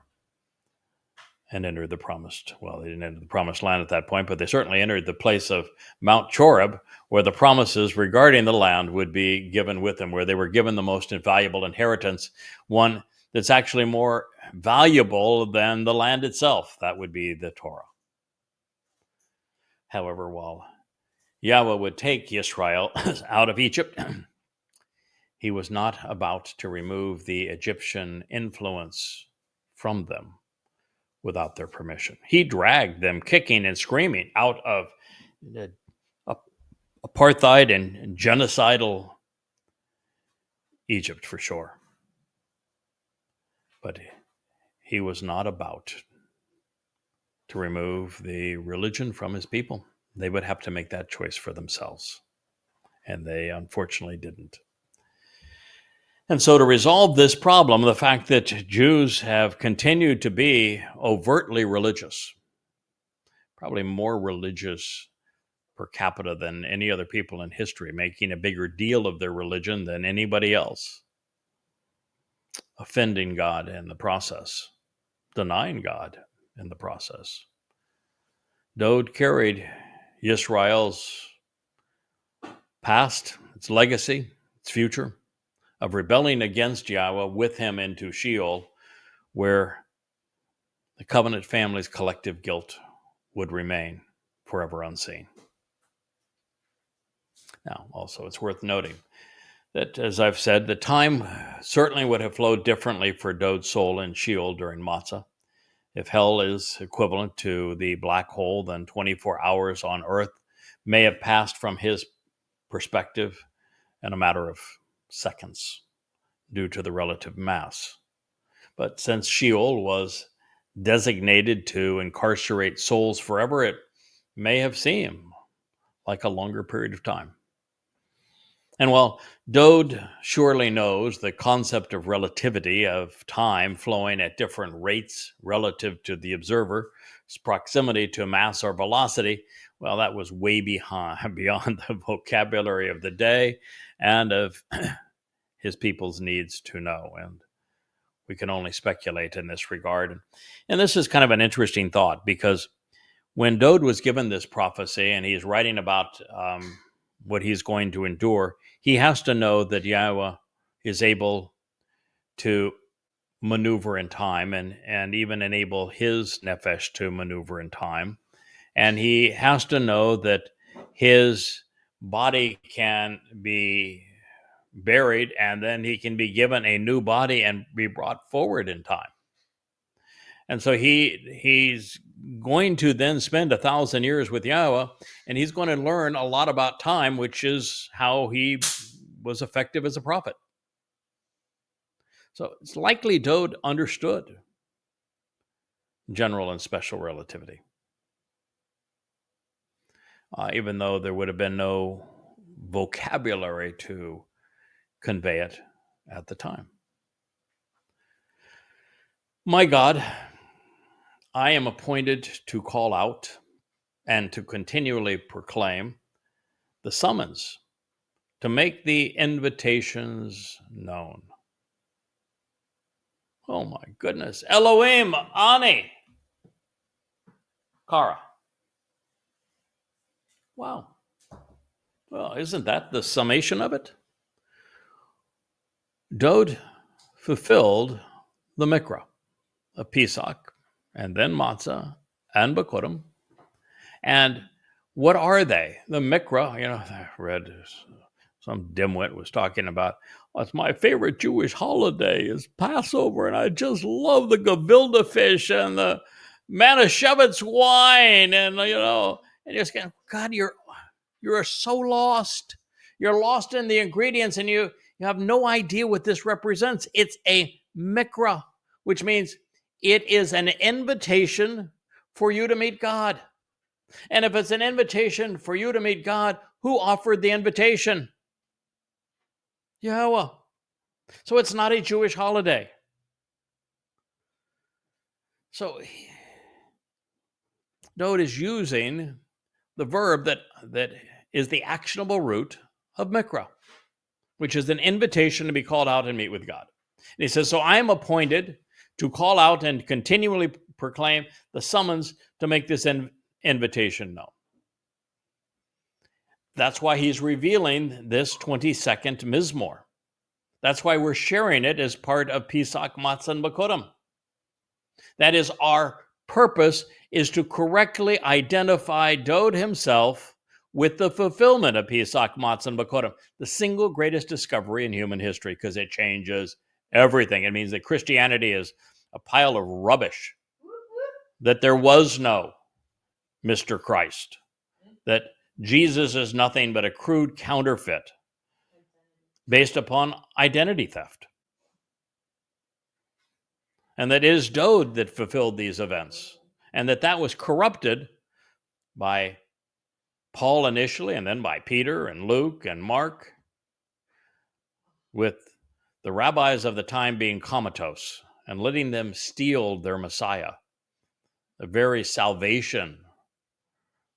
and entered the promised, well, they didn't enter the promised land at that point, but they certainly entered the place of Mount Choreb, where the promises regarding the land would be given with them, where they were given the most invaluable inheritance, one that's actually more valuable than the land itself. That would be the Torah. However, while Yahweh would take Israel out of Egypt, he was not about to remove the Egyptian influence from them without their permission. He dragged them kicking and screaming out of apartheid and genocidal Egypt, for sure. But he was not about to remove the religion from his people. They would have to make that choice for themselves. And they unfortunately didn't. And so to resolve this problem, the fact that Jews have continued to be overtly religious, probably more religious per capita than any other people in history, making a bigger deal of their religion than anybody else, offending God in the process, denying God in the process. Dowd carried Yisrael's past, its legacy, its future, of rebelling against Yahweh with him into Sheol, where the covenant family's collective guilt would remain forever unseen. Now, also, it's worth noting that, as I've said, the time certainly would have flowed differently for Dowd's soul in Sheol during Matzah. If hell is equivalent to the black hole, then 24 hours on earth may have passed from his perspective in a matter of seconds due to the relative mass. But since Sheol was designated to incarcerate souls forever, it may have seemed like a longer period of time. And while Dowd surely knows the concept of relativity, of time flowing at different rates relative to the observer's proximity to mass or velocity, well, that was way beyond the vocabulary of the day and of his people's needs to know. And we can only speculate in this regard. And this is kind of an interesting thought, because when Dowd was given this prophecy and he's writing about what he's going to endure, he has to know that Yahweh is able to maneuver in time and even enable his nefesh to maneuver in time. And he has to know that his body can be buried and then he can be given a new body and be brought forward in time. And so he's going to then spend 1,000 years with Yahweh, and he's going to learn a lot about time, which is how he was effective as a prophet. So it's likely Dowd understood general and special relativity, even though there would have been no vocabulary to convey it at the time. My God, I am appointed to call out and to continually proclaim the summons to make the invitations known. Oh my goodness. Elohim, Ani, Kara. Wow. Well, isn't that the summation of it? Dowd fulfilled the Mikra of Pesach, and then Matzah and Bikurym. And what are they? The Mikra, I read some dimwit was talking about, it's my favorite Jewish holiday is Passover, and I just love the gevilda fish and the Manischewitz wine, and and you're just going, God, you're so lost. You're lost in the ingredients, and you have no idea what this represents. It's a mikra, which means it is an invitation for you to meet God. And if it's an invitation for you to meet God, who offered the invitation? Yahowah. So it's not a Jewish holiday. So Dowd is using the verb that is the actionable root of mikra, which is an invitation to be called out and meet with God. And he says, so I am appointed to call out and continually proclaim the summons to make this invitation known. That's why he's revealing this 22nd Mizmor. That's why we're sharing it as part of Pesach, Matzah, and Bikurym. That is, our purpose is to correctly identify Dowd himself with the fulfillment of Pesach, Matzah, and Bikurym, the single greatest discovery in human history, because it changes everything. It means that Christianity is a pile of rubbish, that there was no Mr. Christ, that Jesus is nothing but a crude counterfeit based upon identity theft. And that it is Dowd that fulfilled these events, and that was corrupted by Paul initially, and then by Peter and Luke and Mark, with the rabbis of the time being comatose and letting them steal their Messiah, the very salvation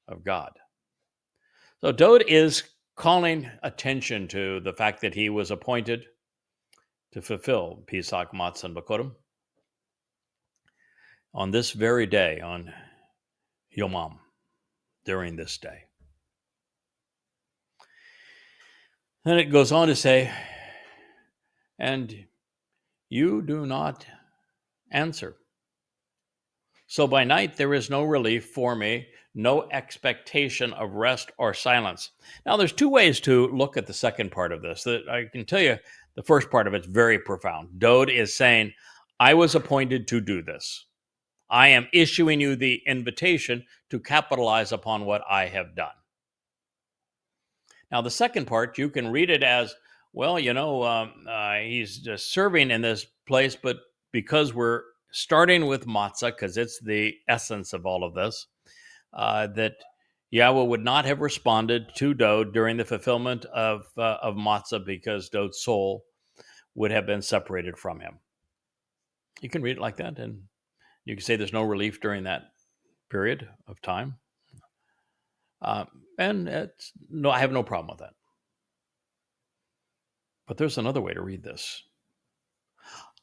of God. So Dowd is calling attention to the fact that he was appointed to fulfill Pesach, Matzah, and Bikurym on this very day, on Yomam, during this day. Then it goes on to say, and you do not answer. So by night there is no relief for me, no expectation of rest or silence. Now there's two ways to look at the second part of this. That I can tell you the first part of it's very profound. Dowd is saying, I was appointed to do this. I am issuing you the invitation to capitalize upon what I have done. Now the second part, you can read it as, well, he's just serving in this place, but because we're starting with matzah, because it's the essence of all of this, that Yahweh would not have responded to Dowd during the fulfillment of matzah, because Dowd's soul would have been separated from him. You can read it like that, and you can say there's no relief during that period of time. And I have no problem with that. But there's another way to read this.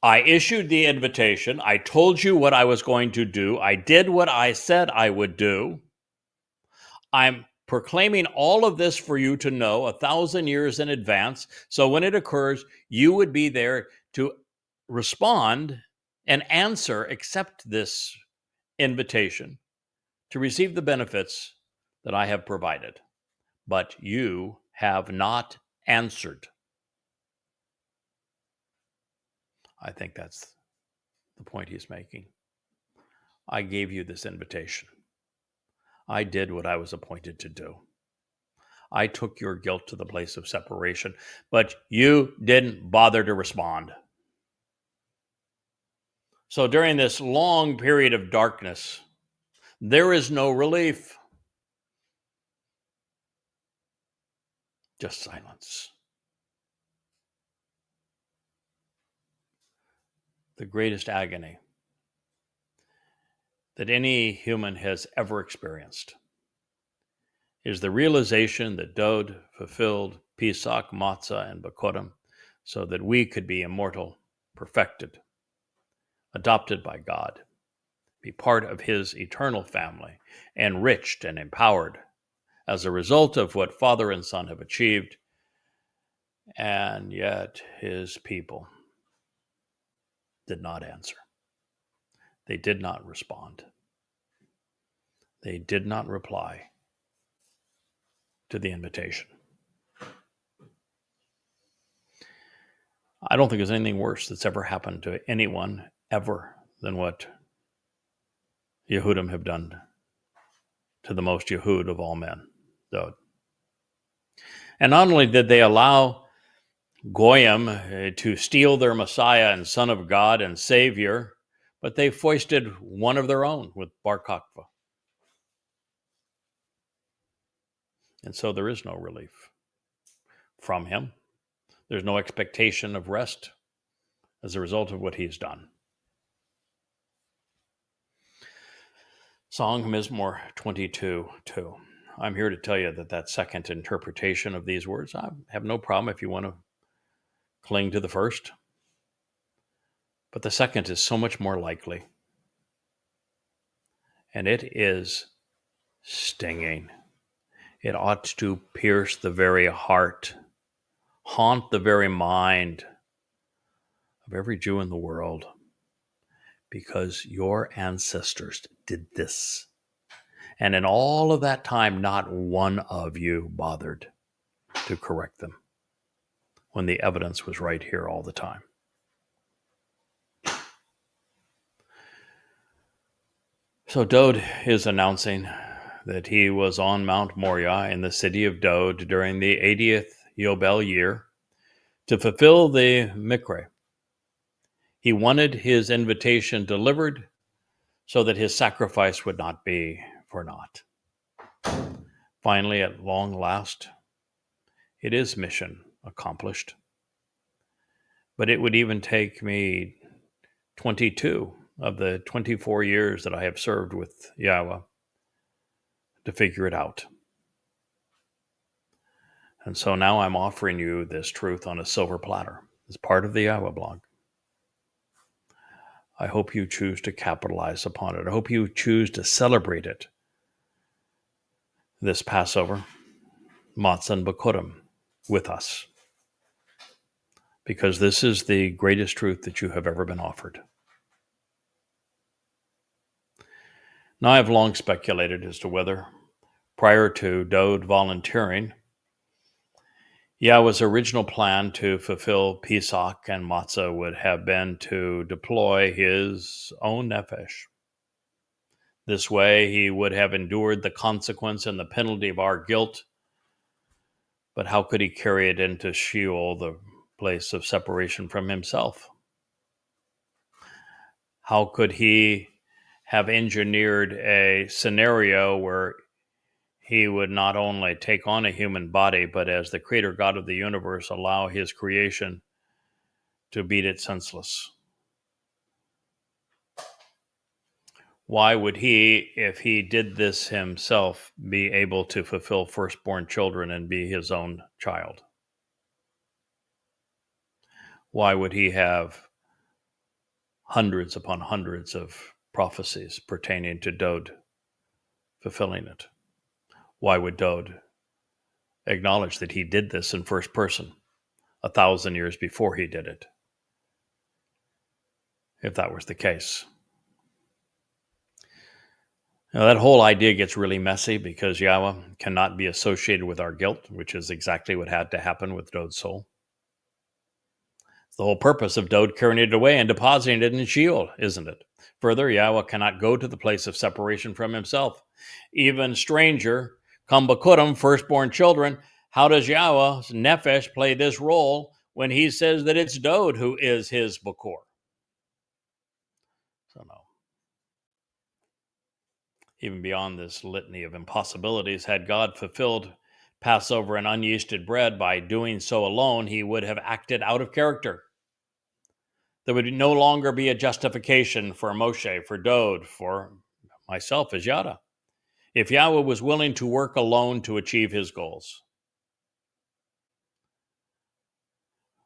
I issued the invitation. I told you what I was going to do. I did what I said I would do. I'm proclaiming all of this for you to know 1,000 years in advance. So when it occurs, you would be there to respond and answer, accept this invitation to receive the benefits that I have provided. But you have not answered. I think that's the point he's making. I gave you this invitation. I did what I was appointed to do. I took your guilt to the place of separation, but you didn't bother to respond. So during this long period of darkness, there is no relief. Just silence. The greatest agony that any human has ever experienced is the realization that Dowd fulfilled Pesach, Matzah, and Bikurym so that we could be immortal, perfected, adopted by God, be part of his eternal family, enriched and empowered as a result of what Father and Son have achieved. And yet his people did not answer. They did not respond. They did not reply to the invitation. I don't think there's anything worse that's ever happened to anyone ever than what Yehudim have done to the most Yehud of all men, Dowd. And not only did they allow Goyim to steal their Messiah and Son of God and Savior, but they foisted one of their own with Bar Kokhba. And so there is no relief from him. There's no expectation of rest as a result of what he's done. Song Mizmor 22:2. I'm here to tell you that second interpretation of these words, I have no problem if you want to cling to the first. But the second is so much more likely. And it is stinging. It ought to pierce the very heart, haunt the very mind of every Jew in the world, because your ancestors did this. And in all of that time, not one of you bothered to correct them when the evidence was right here all the time. So Dowd is announcing that he was on Mount Moriah in the city of Dowd during the 80th Yobel year to fulfill the Mikre. He wanted his invitation delivered so that his sacrifice would not be for naught. Finally, at long last, it is mission accomplished. But it would even take me 22 of the 24 years that I have served with YAHOWAH to figure it out. And so now I'm offering you this truth on a silver platter as part of the YAHOWAH blog. I hope you choose to capitalize upon it. I hope you choose to celebrate it this Passover, Matzah Bikurym, with us. Because this is the greatest truth that you have ever been offered. Now, I've long speculated as to whether, prior to Dowd volunteering, YAHOWAH's original plan to fulfill Pesach and Matzah would have been to deploy his own nefesh. This way, he would have endured the consequence and the penalty of our guilt. But how could he carry it into Sheol, the place of separation from himself? How could he have engineered a scenario where he would not only take on a human body, but as the creator God of the universe, allow his creation to beat it senseless? Why would he, if he did this himself, be able to fulfill firstborn children and be his own child? Why would he have hundreds upon hundreds of prophecies pertaining to Dowd fulfilling it? Why would Dowd acknowledge that he did this in first person 1,000 years before he did it, if that was the case? Now, that whole idea gets really messy because YAHOWAH cannot be associated with our guilt, which is exactly what had to happen with Dowd's soul. It's the whole purpose of Dowd carrying it away and depositing it in Sheol, isn't it? Further, YAHOWAH cannot go to the place of separation from himself. Even stranger, come Bikurym, firstborn children, how does YAHOWAH's nefesh play this role when he says that it's Dowd who is his Bikur? So no. Even beyond this litany of impossibilities, had God fulfilled Passover and unyeasted bread by doing so alone, he would have acted out of character. There would no longer be a justification for Moshe, for Dowd, for myself as Yada. if Yahweh was willing to work alone to achieve his goals.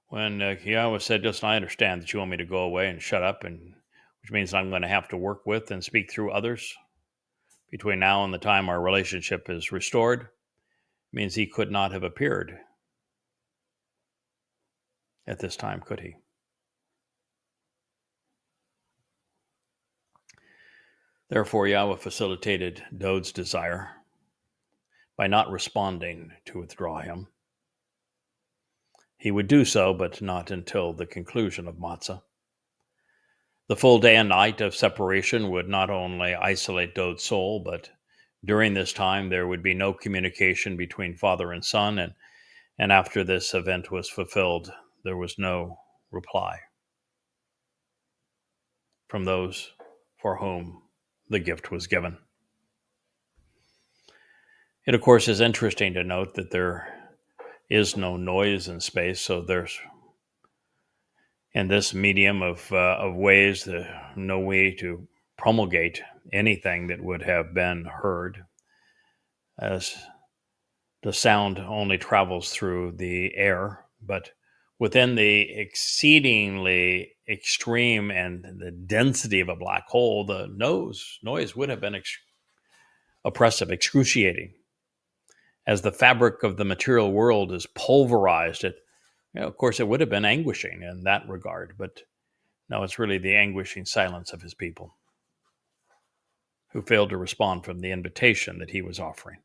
When Yahweh said, listen, I understand that you want me to go away and shut up, and which means I'm going to have to work with and speak through others between now and the time our relationship is restored, means he could not have appeared at this time, could he? Therefore, Yahweh facilitated Dowd's desire by not responding to withdraw him. He would do so, but not until the conclusion of Matzah. The full day and night of separation would not only isolate Dowd's soul, but during this time there would be no communication between father and son, and after this event was fulfilled, there was no reply from those for whom the gift was given. It, of course, is interesting to note that there is no noise in space, so there's, in this medium of ways, no way to promulgate anything that would have been heard, as the sound only travels through the air. But within the exceedingly extreme and the density of a black hole, the noise would have been oppressive, excruciating. As the fabric of the material world is pulverized, of course, it would have been anguishing in that regard. But no, it's really the anguishing silence of his people who failed to respond from the invitation that he was offering.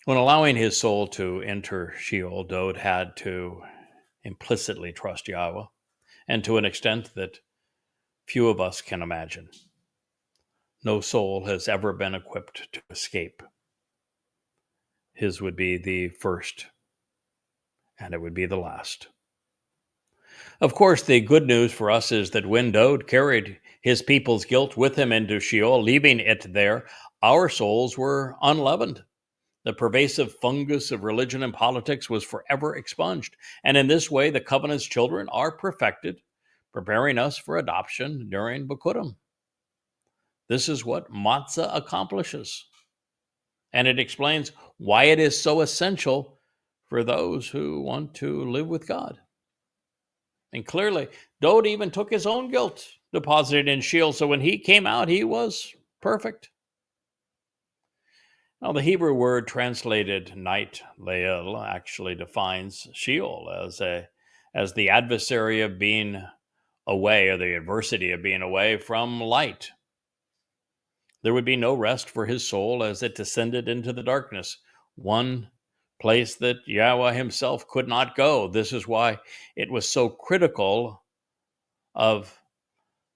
When allowing his soul to enter Sheol, Dowd had to implicitly trust Yahweh, and to an extent that few of us can imagine. No soul has ever been equipped to escape. His would be the first, and it would be the last. Of course, the good news for us is that when Dowd carried his people's guilt with him into Sheol, leaving it there, our souls were unleavened. The pervasive fungus of religion and politics was forever expunged. And in this way, the covenant's children are perfected, preparing us for adoption during Bikurym. This is what Matzah accomplishes. And it explains why it is so essential for those who want to live with God. And clearly, Dowd even took his own guilt deposited in Sheol, so when he came out, he was perfect. Now, the Hebrew word translated night, Leil, actually defines Sheol as the adversary of being away, or the adversity of being away from light. There would be no rest for his soul as it descended into the darkness, one place that Yahweh himself could not go. This is why it was so critical of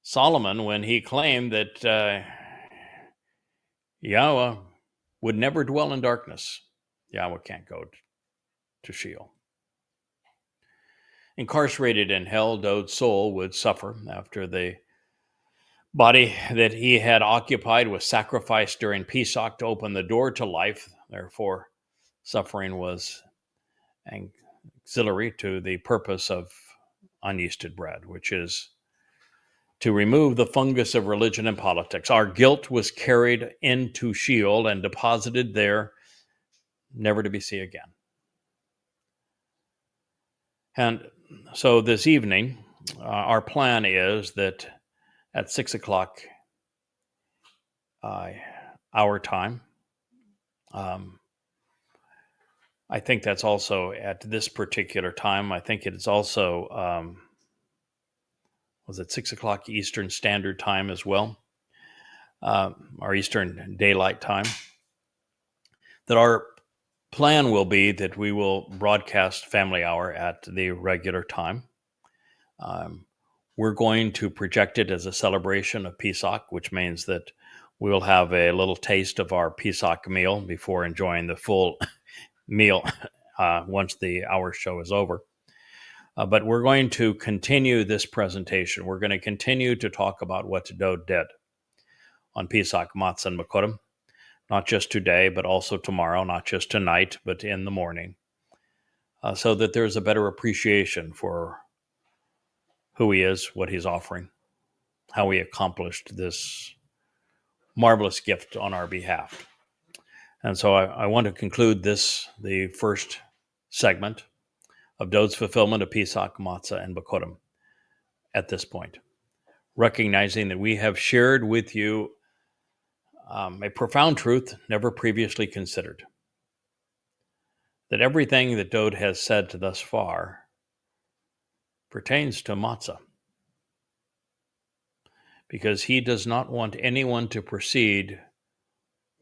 Solomon when he claimed that Yahweh would never dwell in darkness. Yahweh can't go to Sheol. Incarcerated in hell, Dowd's soul would suffer after the body that he had occupied was sacrificed during Pesach to open the door to life. Therefore, suffering was auxiliary to the purpose of unyeasted bread, which is to remove the fungus of religion and politics. Our guilt was carried into Sheol and deposited there, never to be seen again. And so this evening, our plan is that at 6 o'clock our time, I think that's also at this particular time. I think it is also, was it 6 o'clock Eastern Standard Time as well, our Eastern Daylight Time, that our plan will be that we will broadcast Family Hour at the regular time. We're going to project it as a celebration of Pesach, which means that we will have a little taste of our Pesach meal before enjoying the full meal once the hour show is over. But we're going to continue this presentation. We're going to continue to talk about what Dowd did on Pesach, Matzah Bikurym, not just today, but also tomorrow, not just tonight, but in the morning, so that there's a better appreciation for who he is, what he's offering, how he accomplished this marvelous gift on our behalf. And so I want to conclude the first segment of Dowd's fulfillment of Pesach, Matzah, and Bikurym at this point, recognizing that we have shared with you a profound truth never previously considered, that everything that Dowd has said thus far pertains to Matzah, because he does not want anyone to proceed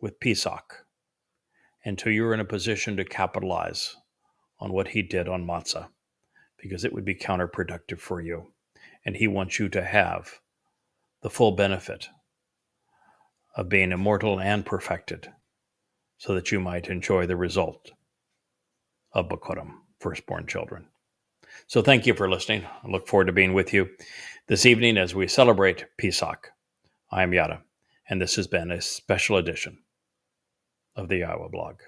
with Pesach until you're in a position to capitalize on what he did on Matzah, because it would be counterproductive for you. And he wants you to have the full benefit of being immortal and perfected, so that you might enjoy the result of Bikurym, firstborn children. So thank you for listening. I look forward to being with you this evening as we celebrate Pesach. I am Yada, and this has been a special edition of the YAHOWAH blog.